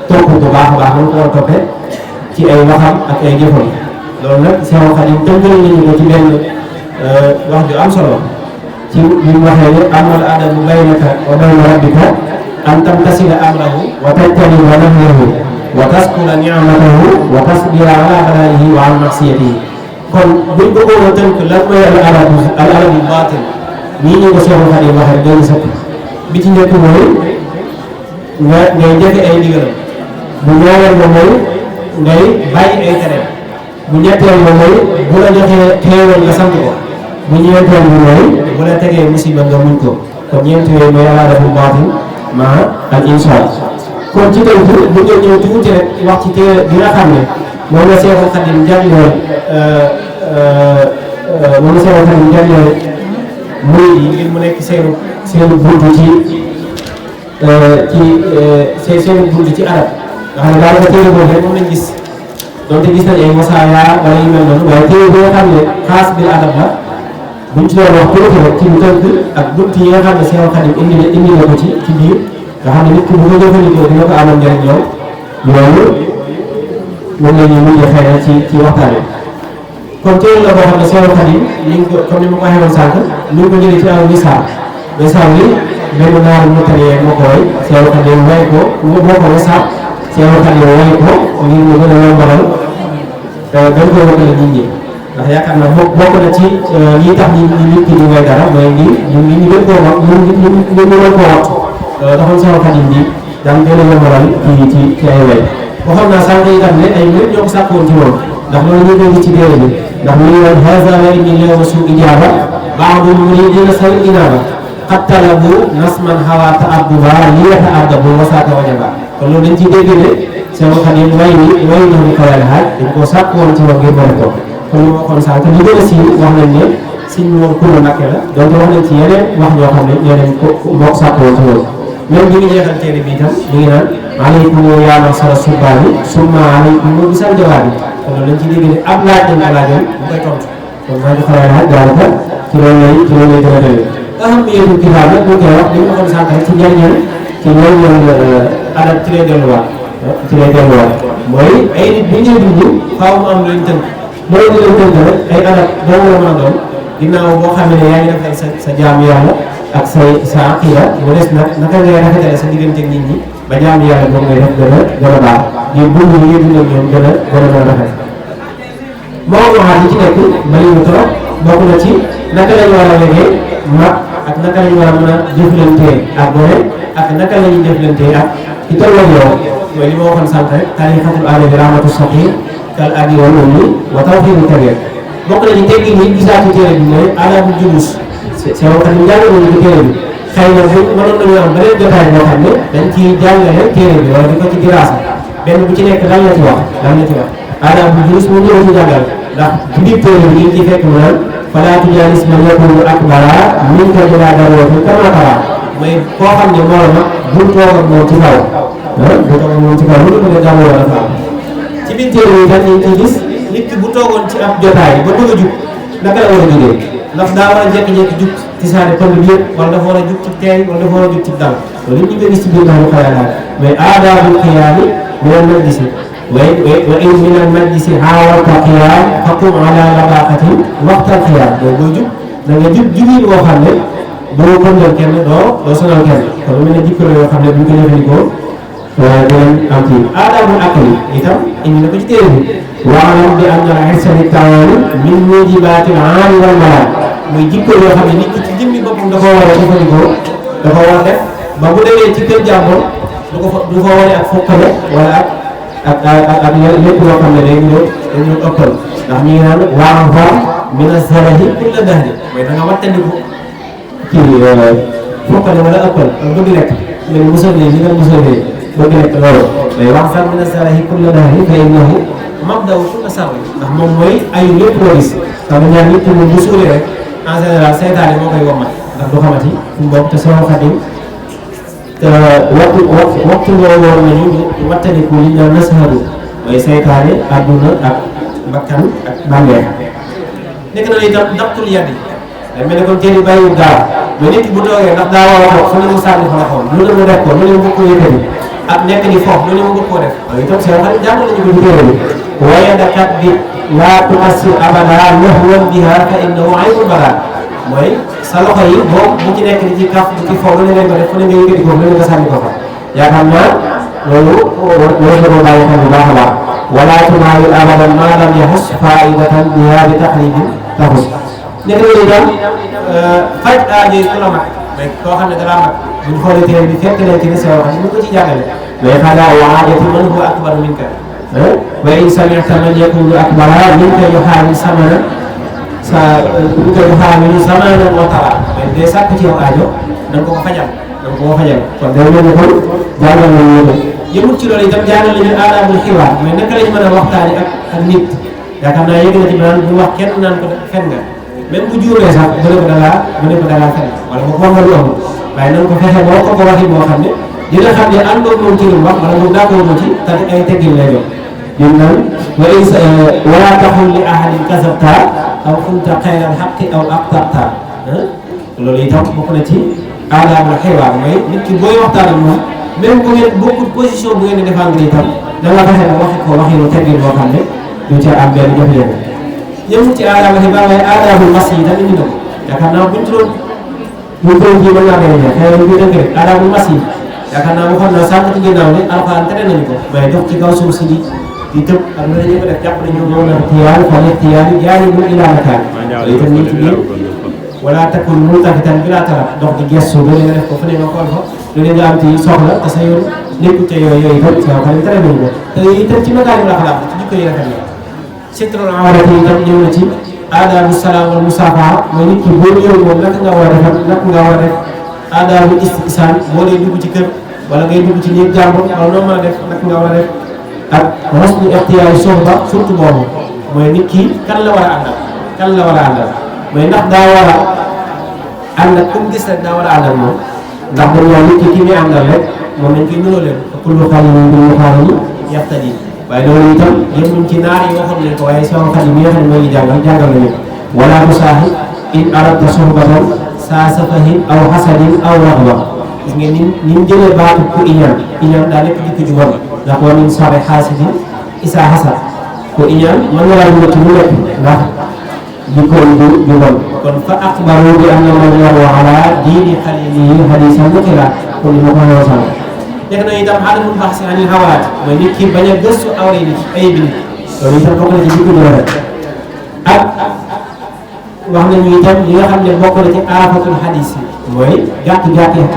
topp bu baax a baax mën ko war a toppee ci ay waxam ak ay jëfam loolu nag Seex Xaadim tënkal nañu ko ci benn wax ju am solo ci li mu waxee ne amal adabu baynaka wa bayna rabbika an tamtasila amrahu wa tajtaniba nahyahu wa taskura ni'matahu wa tasbira ala balaa'ihi wa an ma'siyatihi kon buñ ko bëggoon a tënk lan mooy al adabu baatin nii ñu ko Seex Xaadim waxee dañu sëkk bi ci njëkk mooy ngay jëfe ay ndigalam bu ñaareel ba mooy ngay bàyyi ay tereem bu ñetteel ba mooy bu la joxee xéewal nga sant ko bu ñeenteel bi mooy bu la tegee musiba nga muñ ko kon ñeent yooyu mooy al adabu baatin ma al insaan kon ci tey bu ñu ñëw tuuti rek wax ci téere bi nga xam ne moom la Seexul Xadiim jàngale muy ngir mu nekk seenu buntu seenu buntu ci arab nga xam ne daanaka téere boobu rek moom lañ gis donte gis nañ ay wasaaya wala yu mel noonu waaye téere bi nga xam ne xaas bil adab la buñ ci doon wax tuuti rek ci lu tënk ak buntu yi nga xam ne Seexul Xadiim indi na ko ci biir nga xam ne nit ki bu ko jëfandikoo dina ko amal njëriñ loolu moom la ñuy mujjee xëy na ci waxtaan bi kon téere la boo xam ne Seexul Xadiim ni ko comme ni ma ko waxee woon sànq ni ko jëlee ci aw misaal bi benn naaru Mauritanie moo ko way Seexul Xadiim way ko moo ko misaal Seexul Xadiim way ko ngir mu gën a yombalal gën ko wëkkale nit ñi ndax yaakaar naa bokk na ci lii tax nit ki di way dara mooy ñu gën koo wax ñu mën koo wax taxoon Seexul Xadiim bi daan gën a yombalal ci ay way waxoon naa sànq itam ne ay mbir ñoo ko sàkkoon ci moom ndax loolu ñu ngi ci déere bi ndax mu ngi woon haza wa inni liyawma su ijaaba baadu muridina saw inaaba qad talabu nasman hawa ta'adduba li yata'addabu wasaaka wajaba kon loolu dañ ciy dégg ne Seexul Xadiim way na ni kawal haaj dañ koo sàkkoon ci moom ngir mën ko kon ñu waxoon sànq li gën a siiw wax nañ ne Sëñ Moor Kumba Mbakke la donc wax nañ ci yeneen wax ñoo xam ne yeneen moo ko sàkkoon ci moom même bi ngi jeexal téere bi itam ñu ngi naan aleykum yaa ma'shara subbaani summa aleykum bisal jawaabi kon loolu lañ ci dégg ne ab laaj dañ ko laajoon mu koy tontu kon maa ngi xamal laaj daanaka ci loolu lay gën a demee ahamiyatul kitaab nag ñu koy wax li ñu waxoon sànq rek ci njëriñam ci njëriñam adab ci lay delluwaat mooy ay nit bu ñuy dund faaw mu am luñ tënk loolu di leen tënk rek ay adab doo la mën a doon ginnaaw boo xam ne yaa ngi defal sa jaamu yàlla ak sa aqida mu des nag naka ngay rafetale sa diggante ak nit ñi ba jaamu yàlla boobu ngay def gën a baax ngir dund yi ngay dund ak ñoom gën a rafet mawduu'aat yi ci nekk bariwul trop bokk na ci naka lañ war a wegee mag ak naka lañ war a mën a jëflantee ak gone ak naka la ñuy jëflantee ak ci tolloog yow mooy li ma waxoon sànq rek tariqatul aadabi rahmatu saxiir kal abi wal ummi wa tawfiiqul kabiir bokk na ci teggin yi gisaat ci téere bi mooy aadabu julus Seexul Xadiim jàngale nañu ko téere bi xëy na bu mënoon nañu am beneen jotaay boo xam ne dañ ci jàngale téere bi wala di ko ci diraasa benn bu ci nekk lan la ci wax aadabu julus mu ñëw ci jàngal ndax ci biir téere bi ñu ci fekk mu naan falaa tujaalis man yakunu akbara minka bilaa daruratin kamaa taraa mooy koo xam ne moo la bul toog ak moom ci kaw bu toog ak moom ci kaw lu ko ne jàmm wala fa ci biir téere bi dañ ñu ciy gis nit ki bu toogoon ci ab jotaay ba bëgg a jug naka la war a jógee ndax daa war a jékki-jékki jug ci saane pënd bi yëpp wala dafa war a jug ci teey wala dafa war a jug ci dal loolu ñu ngi gis ci biir naxu xayalaat mais aadaabul qiyaami minal majlisi wa in minal majlisi haawalta qiyaam faqum ala labaqatin waqtal qiyaam booy jug da nga jug jugin woo xam ne doo pëndal kenn doo sonal kenn kon lu mel ne jikko la yoo xam ne bu ñu ko jëfandikoo dinañ am ci aadaabul akli itam indi na ko ci téere bi waalam bi am na xirsa li tawaani min mujibaatil aali wal malaal muy jikko yoo xam ne nit ki ci jëmmi boppam dafa war a jëfandikoo dafa war a def ba bu demee ci kër jàmbur du fa wane ak fokkale wala ak lépp loo xam ne dañu ëppal ndax ñu ngi naan waaw waaw mina zarahi kulla dahri mooy da nga wattandiku kii fokkale wala ëppal ak bëgg lekk mel ni musalee li nga musalee bëgg lekk loolu mais wax sax mina zarahi kulla dahri fa innahu mabdaw kulla sarri ndax moom mooy ayu lépp loo gis xam nga ñaar nit ki moom bu suulee rek en général seytaane moo koy wommat ndax du xamati fu mu bokk te Seexul Xadiim te waxtu loolu woon nañu wattandiku li ñu naan nasahadu mooy seytaane àdduna ak bakkan ak bànneex nekk na itam daptul yaddi day mel ne kon teel bàyyiwul daaw mais nit ki bu toogee ndax daa war a toog fu ne mu sànni fa la xool lu ne mu def ko lu ne mu bëgg ko yëkkati ak nekk di foofu lu ne mu bëgg koo def loolu itam Seexul Xadiim jàng nañu ko ci téere bi waaye dakat bi laa tuassir abada lahwan biha fa innahu aynul balaa mooy sa loxo yi boo bu ci nekk di ci kaf di ci foofu lu ne leen ko def fu ne nga yëkkati ko lu ne nga sànni ko fa yaakaar naa loolu war na ko bàyyi xel bu baax a baax wala tunaawil abadan ma lam yaxus faidatan biha bi taxribin taxus nekk na itam faj aajo yi ku la mag mais koo xam ne dalaa mag bu ñu xoolee téere bi fekk nañ ci ne Seexul Xadiim ñu ko ci jàngale mais xanaa wa aajati man huwa akbaru minka wa in samicta man yakunu akbara minka yuxaamil samana minka yuxaamilu samanan wa tara mais day sàkk ci yow aajo da nga ko fajal kon day mel ni kon jàngal nañu yëmut ci loolu itam jàngal nañu aadaabul xiwaar mais naka lañ mën a waxtaane ak nit yaakaar naa yëg na ci naan bu wax kenn naan ko fen nga même bu juumee sax mu ne ko dangaa fen wala mu wax nga lu amul waaye nan ko fexe boo ko waxi boo xam ne dina xam ne àndoon moom ci lu wax wala moom daa ko woon ci te ay teggin lay doon ñun naan wala taxul li ahadin kasabta aw kunta xayral xaqi aw aqtabta loolu itam bokk na ci aadaabul xiwaar mooy nit ki booy waxtaan ak moom même bu ngeen bokkul position bu ngeen di défendre itam da nga fexe ba waxi ko waxinu teggin boo xam ne du ca am benn jafe-jafe yëngu ci aadaabul xiwaar waaye aadaabul mas yi tamit indi na ko yaakaar naa buñ ci doon ji mën naa koy def xëy na ñu dënk rek aadaabul mas yi yaakaar naa waxoon naa sànq ci ginnaaw ne alxuraan tere nañu ko mais dox ci kaw suuf si di tëb ak lu dañu ko def jàpp nañu moom la ixtiyaar fa ixtiyaar jaari bu ilaa makaan itam ñu ci biir wala takun multafitan bi laa taraf dox di gestu lu ne nga def ko fu ne nga xool fa lu ne nga am ci soxla te sa yoon nekkul ca yooyu itam sa xam ne tere nañu ko te itam ci makaarim la xalaat ci jikko yi rafet la sitrul awrati itam ñëw na ci aadaabu salaam wal musaafaha mooy nit ki boo ñëw moom naka nga war a def naka nga war a def aadaabu istisaan boo dee dugg ci kër wala ngay dugg ci néeg jàmbur wala noo mën a def naka nga war a def ak rasmu ixtiyaari soxba surtout boobu mooy nit ki kan la war a àndal mooy ndax daa war a ànd ak comme gis rek daa war a ànd ak moom ndax dañ ñoo nit ki muy àndal rek moom nañ koy nuroo leen fa kullu xalilin bil muxaalili yaxtadi waaye loolu itam yëmuñ ci naar yi waxoon nañ ko waaye sama xarit mi nga xam ne moo ngi jàngal nañu wala musaahi in aradta sohbatan saa safahin aw hasadin aw raxba gis ngeen ni mu jëlee baatu ku iñaan daa nekk jikko ju bon ndax wa min sarri xaasidin isaa hasad ku iñaan mën nga laa mucc lu nekk ndax jikkoon du bon kon fa axbaru bi anna man yarwa ala diini xalilihi hadiisan mutila kon li ma ko waxee sànq nekk na itam adamul baxsi anil hawaat mooy nit ki bañ a gëstu awra nit ay bi nit loolu itam bokk na ci jikko ju rafet ak wax nañu itam li nga xam ne bokk na ci aafatul xadis yi mooy gàtt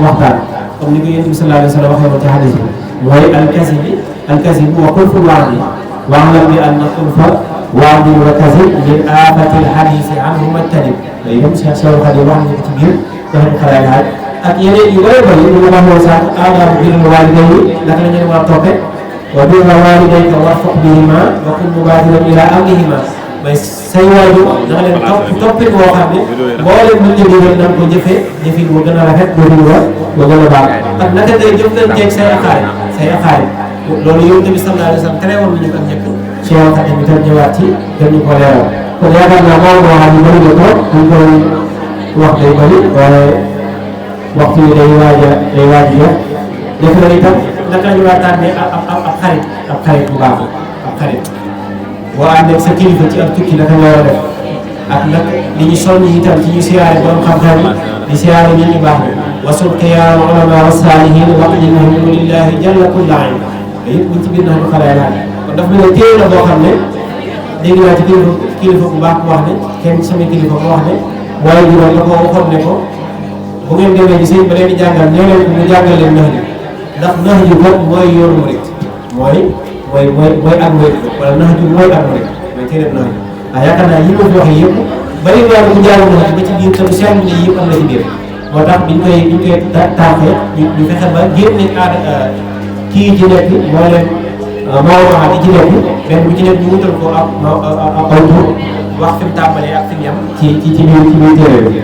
waxtaan comme ni ko yonent bi sallallahu alayhi wa sallam waxee woon ci xadis bi mooy alkasib wa xulful waadi wa'lam bi anna xulfa waadi wa kasib min aafatil xadisi anhu majtanib day dem Cheikh Xadim wax nañu ko ci biir dafa xalaat laaj ak yeneen yu bëri bëri li ma waxoon sànq aadaabu birrul waalidayni naka la ñu war a toppee wa birra waalidayka warfaq bihima wa kun mubaadiran ilaa amrihima mais say waajur da nga leen toppit boo xam ne boo leen mën leen digal na nga ko jëfin bu gën a rafet bu gën a baax ak naka ngay jëflanteeg say axaari loolu yow tamit sallallahu alayhi wa sallam tere woon nañu ko ak njëkk Cheikh Xadim bi tam ñëwaat ci gën ñu ko leeral kon yaakaar naa moo xam ne bëri na trop buñ ko wax day bëri waaye waxtu yi day waaj a jeex def na itam naka la ñu war a tànnee ab xarit bu baax ab xarit boo ànd ak sa kilifa ci ab tukki naka nga war a def ak nag li ñu soññ itam ci ñu siyaare borom xam-xam yi di siyaare nit ñu baax wasul xiyaam ulama wa saalihin waqdinahum lillahi jalla kulla ayn yëpp buñ ci biir nax ñu xalaat laaj kon daf mel ne téere la boo xam ne dégg naa ci kilifa bu baax bu wax ne kenn sama kilifa bu wax ne waaye juróom da ko waxoon ne ko bu ngeen demee ci sëñ ba leen di jàngal ñoo leen ko mu jàngal leen nax ji ndax nax ji kat mooy yoonu murit mooy ak murit wala nax ji mooy ak murit mooy téere nax ji waaw yaakaar naa yi ma fi wax yëpp bari naa bu jàng nax ji ba ci biir te du seetlu ne yëpp am na ci biir moo tax biñ koy taaxee ñu fexe ba génne aada kii ci nekk moo leen mawdu'a di ci nekk benn bu ci nekk ñu wutal ko ab aw tur wax fi mu tàmbalee ak fi mu yem ci biir téere bi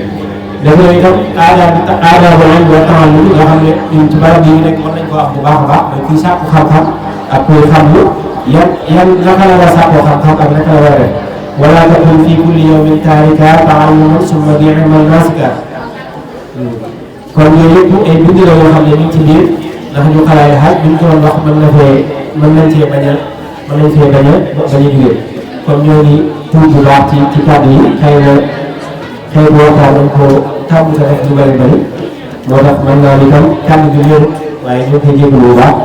def na itam aada ba lañ boo taxal lu nga xam ne ñun ci barab yi ñu nekk war nañ ko wax bu baax a baax mooy kuy sàkku xam-xam ak kuy xam lu yan naka la war a sàkkoo xam-xam ak naka la war a def wala takun fi kulli yawmin taarika ta'alluman summa di'mal naasika kon yooyu yëpp ay bind la yoo xam ne ñu ngi ci biir ndax ñu xalaat xaaj buñ ko doon wax mën nañ cee bañ a jugee kon ñoo ngi tuut bu baax ci kàddu yi xëy na xëy na waxtaan nañ ko tàmm sa def lu bëri bëri moo tax mën naa ni tam kàddu gi ñëw waaye ñoo koy jégalu bu baax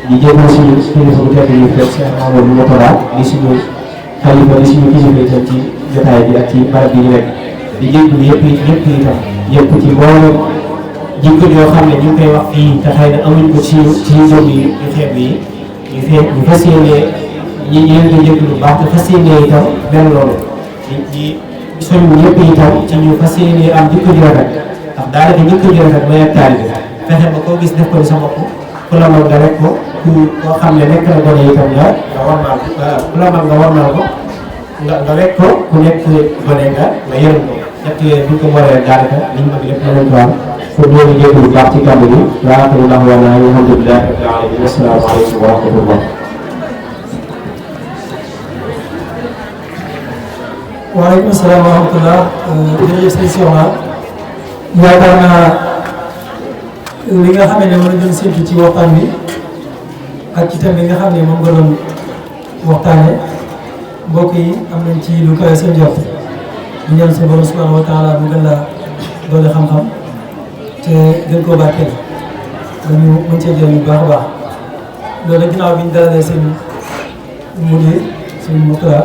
di jégalu suñu kilifa bu tedd yi fekk Cheikh Mamadou Mourtada di suñu xalifa di suñu kilifa itam ci jotaay bi ak ci barab bi ñu nekk di jégalu yëpp yëpp ci mboolem jikko yoo xam ne ñu ngi koy wax fii te xëy na amuñ ko ci zone yi ñu xeeb yi ñu fas yéenee ñi leen di jégalu bu baax te fas yéenee itam benn loolu di soñ ñëpp itam ci ñu fas yéenee am jikko ju rafet ndax daanaka jikko ju rafet mooy ak taalibe fexe ba koo gis def ko ni sa bopp ku la moom nga rek ko ku koo xam ne nekk na gone itam nga warmaal ku la mag nga warmaal ko nga wekk ko ku nekk gone nga yërëm ko ñett yooyu bu ñu ko waree daanaka liñ bëgg lépp mën nañ ko am kon ñoo ngi jégalu bu baax ci kàddu gi wa aaxiru da'waanaa alhamdulillahi rabbil aalamiin assalaamu aleykum wa rahmatullah. waaleykum salaam wa rahmatullah. jërëjëf sëñ Soxna yaakaar naa li nga xam ne moom la doon séntu ci waxtaan bi ak ci thème bi nga xam ne moom nga doon waxtaane mbokk yi am nañ ci lu kawe seen jot ñu ñaan seen borom subhanahu wa taala mu gën la doole xam-xam te gën koo barkeel dañu mën cee jël bu baax a baax loolu nag ginnaaw bi ñu dalalee seen mudir seen Murtada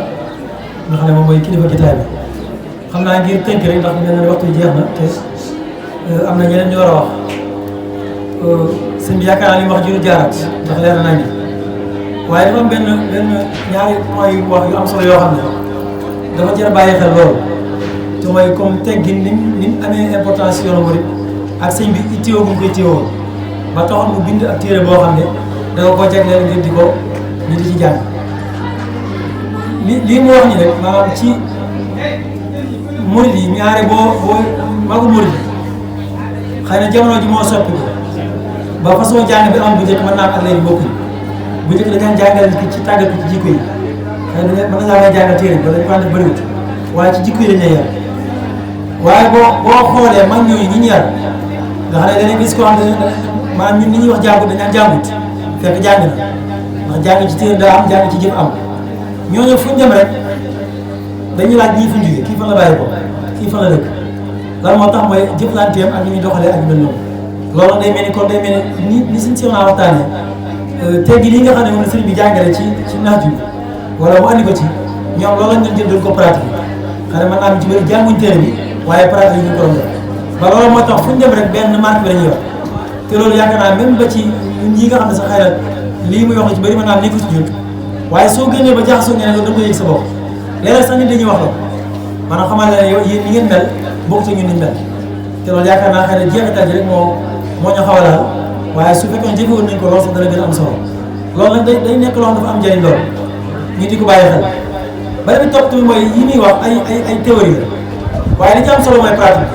nga xam ne moom mooy kilifa jotaay bi xam naa ngir tënk rek ndax mel na ne waxtu jeex na te am na ñeneen ñu war a wax sëñ bi yaakaar naa li mu wax juru jaaraat ndax leer na nañu waaye dafa am benn ñaari point yu wax yu am solo yoo xam ne dafa jar a bàyyi xel loolu te mooy comme teggin ni mu amee importance yoonu murid ak sëñ bi itteewoo bu mu koy itteewoo ba taxoon mu bind ak téere boo xam ne da nga ko jagleel ngir di ko ñu di ci jàng lii mu wax ni rek maanaam ci murid yi ñaare boo magu murid yi xëy na jamono ji moo soppi ko ba façon jàng bi am bu njëkk mën naa am ak léegi bokkuñ bu njëkk dañu jàngal ci tàggat ci jikko yi xëy na mën na ngaa jàngal téere bi dañu ko def bëriwut waaye ci jikko yi dañuy yar waaye boo xoolee mag ñooñu ñi ñu yar nga xam ne dañuy gis koo xam ne maanaam ñun ni ñuy wax jàngut dañu naan jàngut fekk jàng na ndax jàng ci téere daa am jàng ci jëf am ñooñu fu ñu dem rek dañuy laaj ñii fu ñu jógee kii fan la bàyyi ko kii fan la dëkk lan moo tax mooy jëflanteem ak ni ñuy doxalee ak yu mel noonu loolu day mel ni kon day mel ni ni suñ si naa waxtaanee teggi lii nga xam ne moom la sëriñ bi jàngale ci naaj bi wala mu andi ko ci ñoom loolu lañ doon jël doon ko pratique xëy na mën naa am ci bëri jànguñ téere bi waaye pratique yi ñu ko doon def ba loolu moo tax fu ñu dem rek benn marque bi la ñuy wax te loolu yaakaar naa même ba ci ñun ñi nga xam ne sax xëy na lii muy wax ci bëri mën naa am nekku ci ñun waaye soo génnee ba jaxasoo ngeen loolu da nga koy yëg sa bopp léeg-léeg sax nit dañuy wax la maanaam xamal ne yow yéen ni ngeen mel bokkut ak ñun niñ mel te loolu yaakaar naa xëy na jeexital ji rek moo ñu xaw a laal waaye su fekkoon jëfewoon nañ ko loolu sax dana gën a am solo loolu nag day nekk loo xam dafa am njëriñ lool ñu di ko bàyyi xel bari bi topp tamit mooy yi muy wax ay théorie la waaye li ci am solo mooy pratique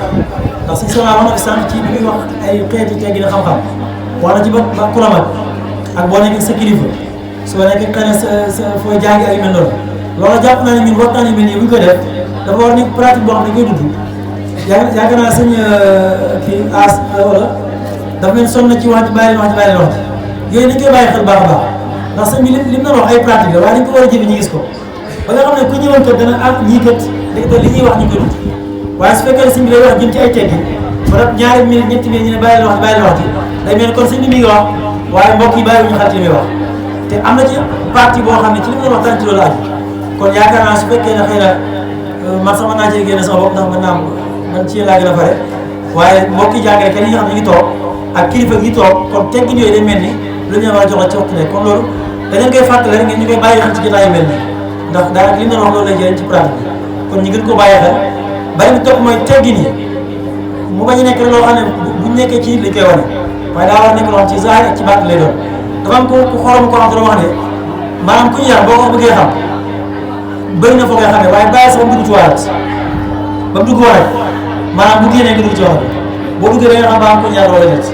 ndax suñu sonaa wax na fi sànq ci bi muy wax ay xeeti teggi na xam-xam wax na ci ba ku la mag ak boo nekkee sa kilifa soo nekkee xëy na sa foo jàngi ak yu mel noonu loolu jàpp naa ne ñun waxtaan yu mel nii bu ñu ko def dafa war ni pratique boo xam ne koy dund yaakaar naa sëñ kii as wala dafa mel sonn na ci wax ci bàyyi leen wax ci yooyu dañ koy bàyyi xel baax a baax ndax sëñ bi li mu doon wax ay pratique la waaye dañ ko war a jëfe ñu gis ko ba nga xam ne ku ñëwoon kat dana ah ñii kat li ñuy wax ñu ko dund waaye su fekkee sëñ bi day wax jëm ci ay teggi ba nag ñaari minute ñetti minute ñu ne bàyyi leen wax ci day mel kon sëñ bi mi ngi wax waaye mbokk yi bàyyi wuñu xel ci li muy wax te am na ci partie boo xam ne ci li mu doon waxtaan ci loolu aju kon yaakaar naa su fekkee ne xëy na man sax mën naa cee génne sama bopp ndax mën naa am man ci laa gën a pare waaye mbokk yi jàngale kenn yi nga xam ne ñu ngi toog ak kilifa gi toog kon teggin yooyu day mel ni lu ñu war a jox la ci waxtu ne kon loolu dañu koy fàttale rek ngeen ñu koy bàyyi xel ci jotaay yu mel nii ndax daanaka li ñu doon wax loolu lay jëriñ ci pratique bi kon ñu gën ko bàyyi xel bari bi topp mooy teggin yi mu bañ a nekk rek loo xam ne buñ nekkee ci li koy wane waaye daa war a nekk loo xam ci zahir ak ci baat lay doon dafa am ku xorom ko xam wax ne maanaam ku ñu yar boo ko bëggee xam bëri na foo koy xamee waaye bàyyi sax ba mu dugg ci warat ba mu dugg warat maanaam bu génnee nga dugg ci warat boo duggee da nga xam ba am ko ñaar wala ñett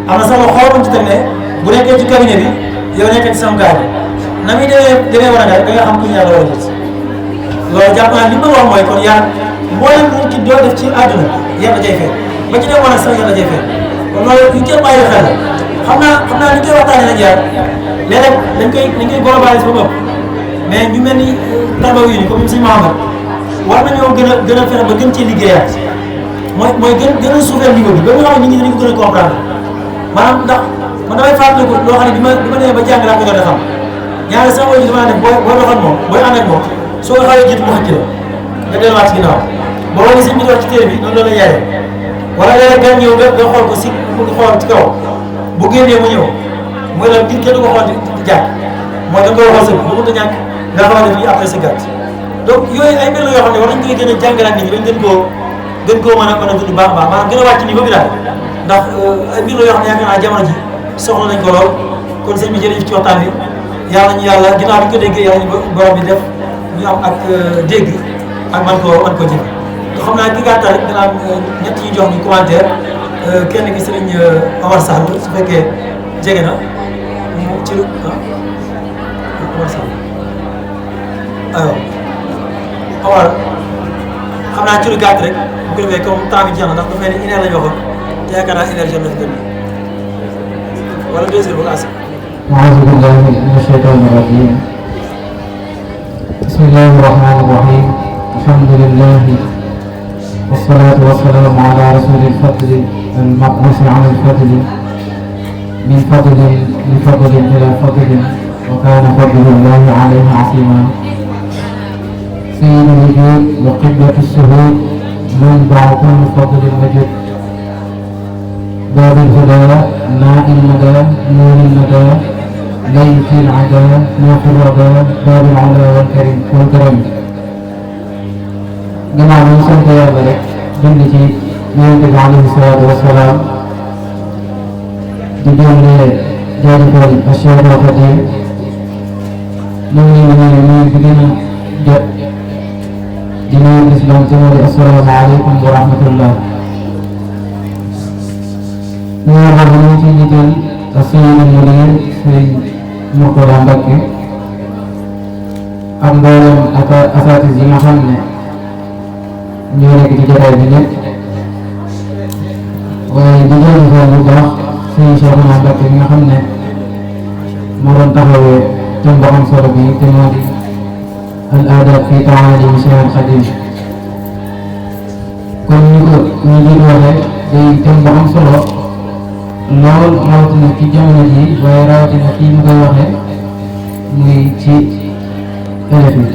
am na sax loo xool ci teg ne bu nekkee ci cabinet bi yow nekkee ci sama gaal na muy demee war a da nga xam ko ñaar wala ñett loolu jàpp naa li ma wax mooy kon yaa mboolem lu ci doo def ci àdduna yàlla jay fee ba ci dem war a sax yàlla jay fee kon loolu yu jël bàyyi xel xam naa li koy waxtaanee nag jaar léeg-léeg dañ koy globaliser ba bopp mais ñu mel ni tarbaw yi ni comme si Mouhamed war nañoo gën a fexe ba gën cee liggéeyaat mooy gën a suufeel niveau bi ba nga xam ne nit ñi dañu ko gën a comprendre maanaam ndax man damay fàttaliku loo xam ne bi ma demee ba jàng laa ko doon xam ñaari sax booy dama def booy doxal moom booy ànd ak moom soo ko xawee jiitu mu xëcc la nga delluwaat ci ginnaaw boo wane sëñ bi wax ci téere bi noonu la la yaree wala léeg-léeg gan ñëw nga xool ko si mu xool ci kaw bu génnee mu ñëw mooy la nit kenn du ko xool di jàkk mooy da nga koy waxal sëñ bu mënta ñàkk nga xamante ni après sa gàtt donc yooyu ay mbir la yoo xam ne war nañ koy gën a jàngalaat nit ñi bañ gën koo mën a dund baax a baax maanaam gën a wàcc niveau bi daal ndax ay mbir la yoo xam ne yaakaar naa jamono ji soxla nañ ko lool kon sëñ bi jërëjëf ci waxtaan wi yàlla ñu yàlla ginnaaw bi ñu ko déggee yàlla ñu borom bi def ñu am ak dégg ak man koo jëf te xam naa ki gàttal rek dina am ñett ñu jox ñu commentaire kenn ki sëriñ Omar Sall su fekkee jege na mu ci Omar Sall aywa Omar xam naa ci lu gàtt rek bu ko defee comme temps bi jeex na ndax dafay ne une heure la ñu waxoon te yaakaar naa une heure jot na fi gën wala 2 heures bu laas. أعوذ بالله من الشيطان الرجيم بسم الله الرحمن الرحيم الحمد لله والصلاة والسلام على رسول الفضل المبعوث عن الفضل من فضل لفضل إلى فضل وكان فضل الله عليه عظيما سيد الوجود وقبلة الشهود منبع كل فضل وجد باب الهدى ماء المدى نور الندى ليث العدا نوح الردى باب العلا والكرم ginnaaw bi ñu sant yàlla rek bind ci yonent bi alayhi salaatu wa salaam di doole jaajëfal Cheikh al-Khadим ñu ngi nuyu bi gën a jot di nuyu islam ci moo di assalaamu aleykum wa rahmatullah ñu xam ne ñu ci jiital Sëriñ Mudir Sëriñ Murtada Mbakke ak mboolem ak asaatis yi nga xam ne ñoo nekk ci jotaay bi ñëpp waaye di jaajëfal bu baax Sëriñ Cheikhouna Mbakke bi nga xam ne moo doon taxawee thème bu am solo bi te moo di الآداب في تعاليم الخديم kon ñu jiitu waxee day thème bu am solo lool rawatina ci jamono ji waaye rawatina fii mu koy waxee muy ci élèves yi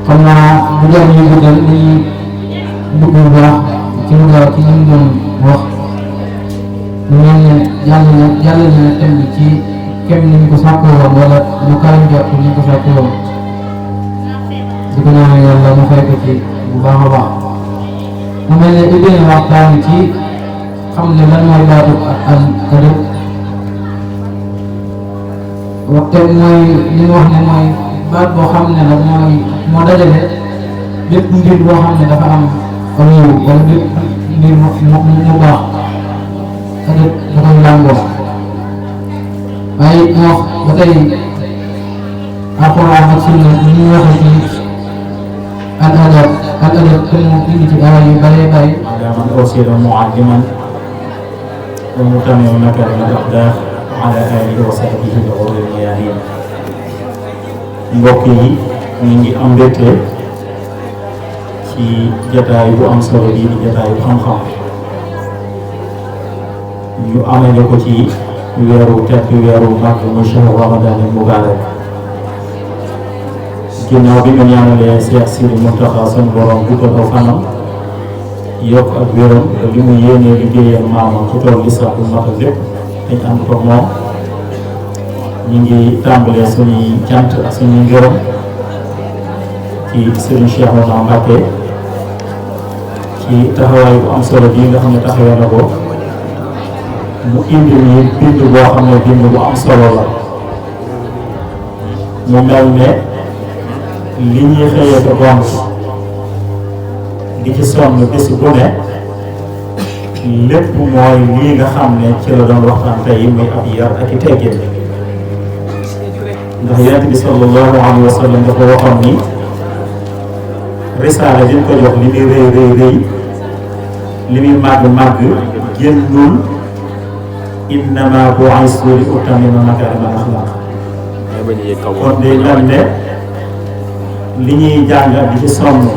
xam naa bu dee ñu guddal dañuy dugg bu baax ci lu gaaw ci li mu doon wax ñu mel ne jàll na thème bi ci kem ni ñu ko sàkkoo woon wala lu kaay jot ni ñu ko sàkkoo woon di ko ñaanal yàlla mu fay ko ci bu baax a baax mu mel ne di gën a waxtaan ci xam ne lan mooy baatu al adab waxte mooy li ñu wax ne mooy baat boo xam ne la moo dajale bépp mbir boo xam ne dafa am aw yiw wala bépp mbir mu baax adab da koy làmboo waaye ñu wax ba tey alquran ak sunna ni ñuy waxee ci al adab te mu indi ci aaya yu bëree bëri على من أرسل معلما ومتمم مكارم الأخلاق وعلى آله وصحبه الغر الميامين mbokk yi ñu ngi am mbégte ci jataay bu am solo bi di jataay bu xam-xam ñu amee ko ci weeru tedd weeru mag muy shahru Ramadan mubarak ginnaaw bi ñu ñaanalee Cheikh Sidi Mountakha sunu borom guddal aw fanam yokk ak wéram li mu yéenee liggéeyal maamam ci tool lislaam bu matal lépp dañ ànd ko moom ñu ngi tàmbalee suñuy cant ak suñuy ngërëm ci Serigne Cheikhouna Mbacké ci taxawaay bu am solo bii nga xam ne taxawee na ko mu indi nii bind boo xam ne bind bu am solo la mu mel ne li ñuy xëyee ko gont di ci sonn bés bu ne lépp mooy lii nga xam ne ci la doon waxtaan tey muy ab yar ak i teggin ndax yonent bi sallallahu alayhi wa sallam dafa waxoon ni risaala bi ñu ko jox li muy rëy li muy màgg génnul innama bu'istu li utammima makaarimal axlaaq kon day mel ne li ñuy jàng di ci sonn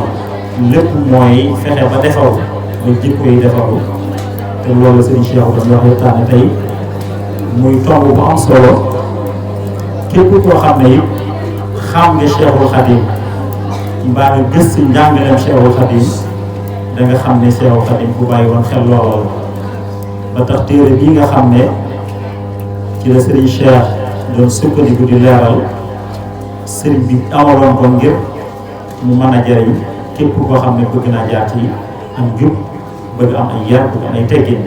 lépp mooy fexe ba defaru ba jikko yi defaru te loolu sëriñ Cheikh doon wax waxtaane tey muy tomb bu am solo képp koo xam ne it xam nga Cheikhul Khadim mbaa nga gëstu njàngaleem Cheikhul Khadim da nga xam ne Cheikhul Khadim ku bàyyi woon xel looloo ba tax téere bii nga xam ne ci la sëriñ Cheikh doon sukkandiku di leeral sëriñ bi amaloon ko ngir mu mën a jëriñ képp koo xam ne bëgg naa jaar ci am jub bëgg am ay yar bëgg am ay teggin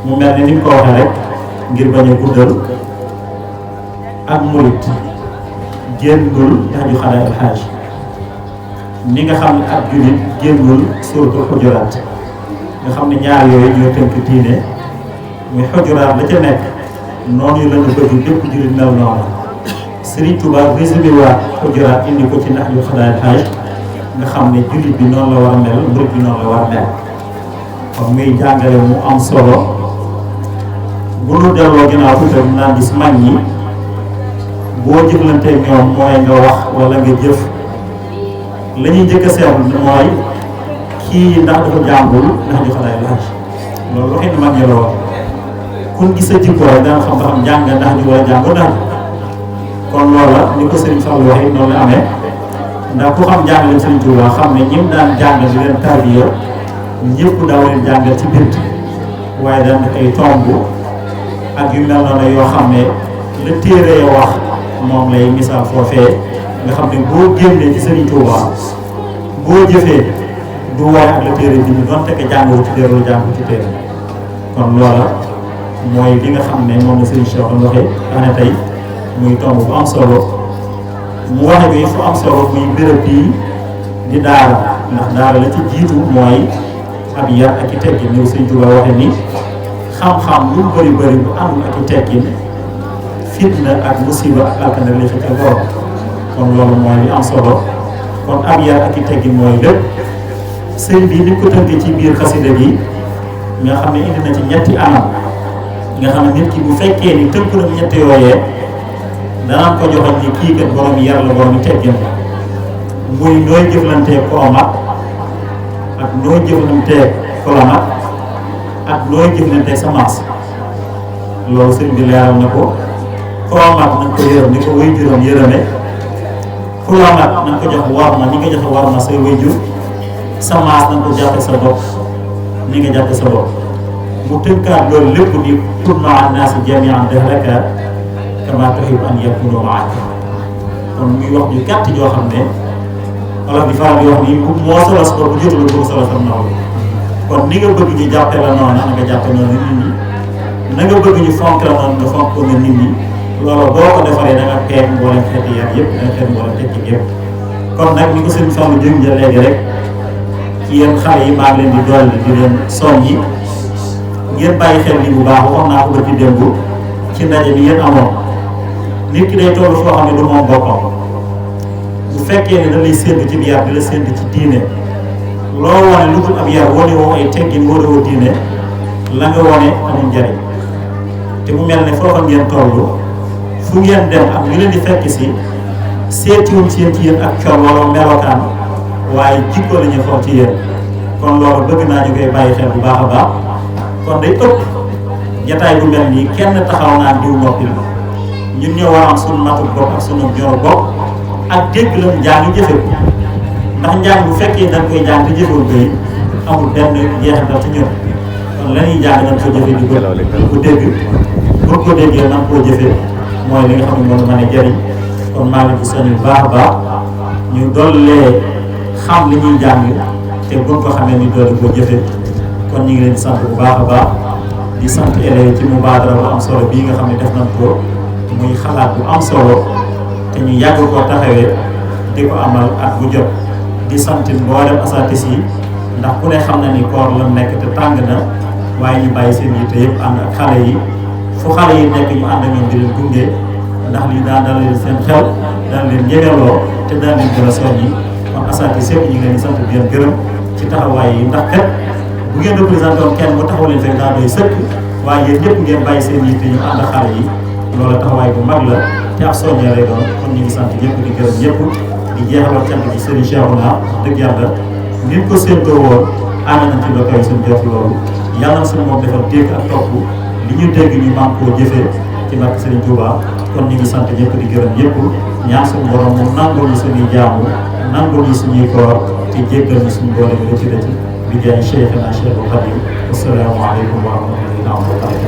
mu mel ni ni ko waxee rek ngir bañ a guddal ak murit génnul naaju xale alxaaj ni nga xam ne ak jullit génnul suuratul xujuraat nga xam ne ñaar yooyu ñoo tënk diine muy xujuraat la ca nekk noonu la ñu bëgg bépp jullit mel noonu Serigne Touba résumé waat xujuraat indi ko ci naaju xale alxaaj nga xam ne jullit bi noonu la war a mel murit bi noonu la war a mel kon muy jàngale mu am solo bu nu delloo ginnaaw tuuti naan gis mag ñi boo jëflantee ñoom mooy nga wax wala nga jëf la ñuy njëkk a seetlu mooy kii ndax dafa jàngul ndax ñu xalaat laaj loolu waxee ni mag ñi la wax kun gis sa jikko rek danga xam ba xam jàng ndax ñu war a jàng ndax kon loola ni ko Serigne Fall waxee noonu la amee ndax ku xam jàngale Serigne Touba xam ne ñim daan jàngal di leen tarbiya ñëpp daaw leen jàngal ci bind waaye daan def ay tomb ak yu mel noonu yoo xam ne la téere wax moom lay misaal foofee nga xam ne boo génnee ci Serigne Touba boo jëfee du waaye ak la téere bi ñu doon tekk jàngoo ci téere jàng ci téere kon loola mooy li nga xam ne moom la Serigne Cheikh doon waxee ane tey muy tomb bu am solo mu waxe bi fu am solo muy béréb bii di daara ndax daara la ci jiitu mooy ab yar ak i teggin ñëw Serigne Touba waxe ni xam-xam lu mu bëri bëri bu àndul ak i teggin fitna ak musiba ak alkande la ci ca borom kon loolu mooy li am solo kon ab yar ak i teggin mooy lépp sëñ bi ni ko tënkee ci biir xasida gi nga xam ne indi na ci ñetti anam nga xam ne nit ki bu fekkee ni tënk na ñetti yooyee danaan ko joxoon ni kii kat borom yar la borom teggin la muy nooy jëflantee ko mag ak nooy jëflantee ko la mag ak nooy jëflantee sa maas loolu sëñ bi leeral na ko koo mag na nga ko yërëm ni ko way juróom yërëme ku la mag na nga ko jox war ma ni nga joxe war ma say way jur sa maas na nga ko jàppe sa bopp ni nga jàppe sa bopp mu tënkaat loolu lépp ni kun maa naasi jamii'an dahraka kamaa tuhibbu an yakuunu ma'aka kon muy wax ju gàtt joo xam ne wala di faral di wax ni bu moo solo sa bopp bu jotul bëgg solo sa nawle kon ni nga bëgg ñu jàppe la noonu na nga jàppe noonu nit ñi na nga bëgg ñu fonk la noonu nga fonk ko nga nit ñi loolu boo ko defaree da nga peeg mboolem xeeti yar yëpp da nga peeg mboolem tekki yëpp kon nag ni ko sëñ Fallou jëm ja léegi rek ci yéen xale yi maa ngi leen di dolli di leen soññi ngeen bàyyi xel ni bu baax wax naa ko ba ci démb ci ndaje bi yéen amoon nit ki day toll foo xam ne du moom boppam bu fekkee ne da lay séntu ci yar di la séntu ci diine loolu wane lu dul ab yar wane woo ay teggin wane woo diine la nga wane amul njariñ te mu mel ne foofa ngeen toll fu ngeen dem ak ñu leen di fekk si seetiwul ci yéen ak coow wala melokaan waaye jikko la ñuy xool ci yéen kon loolu bëgg naa ñu koy bàyyi xel bu baax a baax kon day ëpp jataay bu mel nii kenn taxaw naan diw noppi la ñun ñoo war a am sunu matu bopp ak sunu ñor bopp ak dégg la njàng jëfe ko ndax njàng bu fekkee dañ koy jàng te jëfewul koy amul benn jeexital ci ñun kon la ñuy jàng nañ ko jëfe di ko dégg bu ko déggee nan koo jëfe mooy li nga xam ne moom la mën a jëriñ kon maa ngi ci soññ bu baax a baax ñu dollee xam li ñuy jàng te buñ ko xamee ni doole ko jëfe kon ñu ngi leen di sant bu baax a baax di sant élèves ci mubaadara bu am solo bii nga xam ne def nañ ko muy xalaat bu am solo te ñu yàgg koo taxawee di ko amal at bu jot di sant mboolem asatis yi ndax ku ne xam na ni koor la nekk te tàng na waaye ñu bàyyi seen yitte yëpp ànd ak xale yi fu xale yi nekk ñu ànd ak ñoom di leen gunge ndax lii daan dal leen seen xel daan leen ñemeloo te daan leen gën a soññi kon asatis yëpp ñu ngi leen di sant di leen gërëm ci taxawaay yi ndax kat bu ngeen représenté woon kenn mu taxaw leen fekk daa doy sëkk waaye yéen ñëpp ngeen bàyyi seen yitte ñu ànd ak xale yi loolu taxawaay bu mag la te ab soññee lay doon kon ñu ngi sant ñëpp di gërëm ñëpp di jeexalal cant ci Serigne Cheikhouna dëgg yàlla nit ko séentoo woon ànd nañ ci lokoy suñu jot loolu yàlla na suñu moom defal dégg ak topp li ñu dégg ñu man koo jëfee ci barke Serigne Touba kon ñu ngi sant ñëpp di gërëm ñëpp ñaan suñu borom mu nangul ñu suñuy jaamu nangul ñu suñuy koor te jéggal ñu suñu boole bi rëcc rëcc bi jaay Cheikhna Cheikhul Khadim assalaamu aleykum wa rahmatullahi wa barakatuh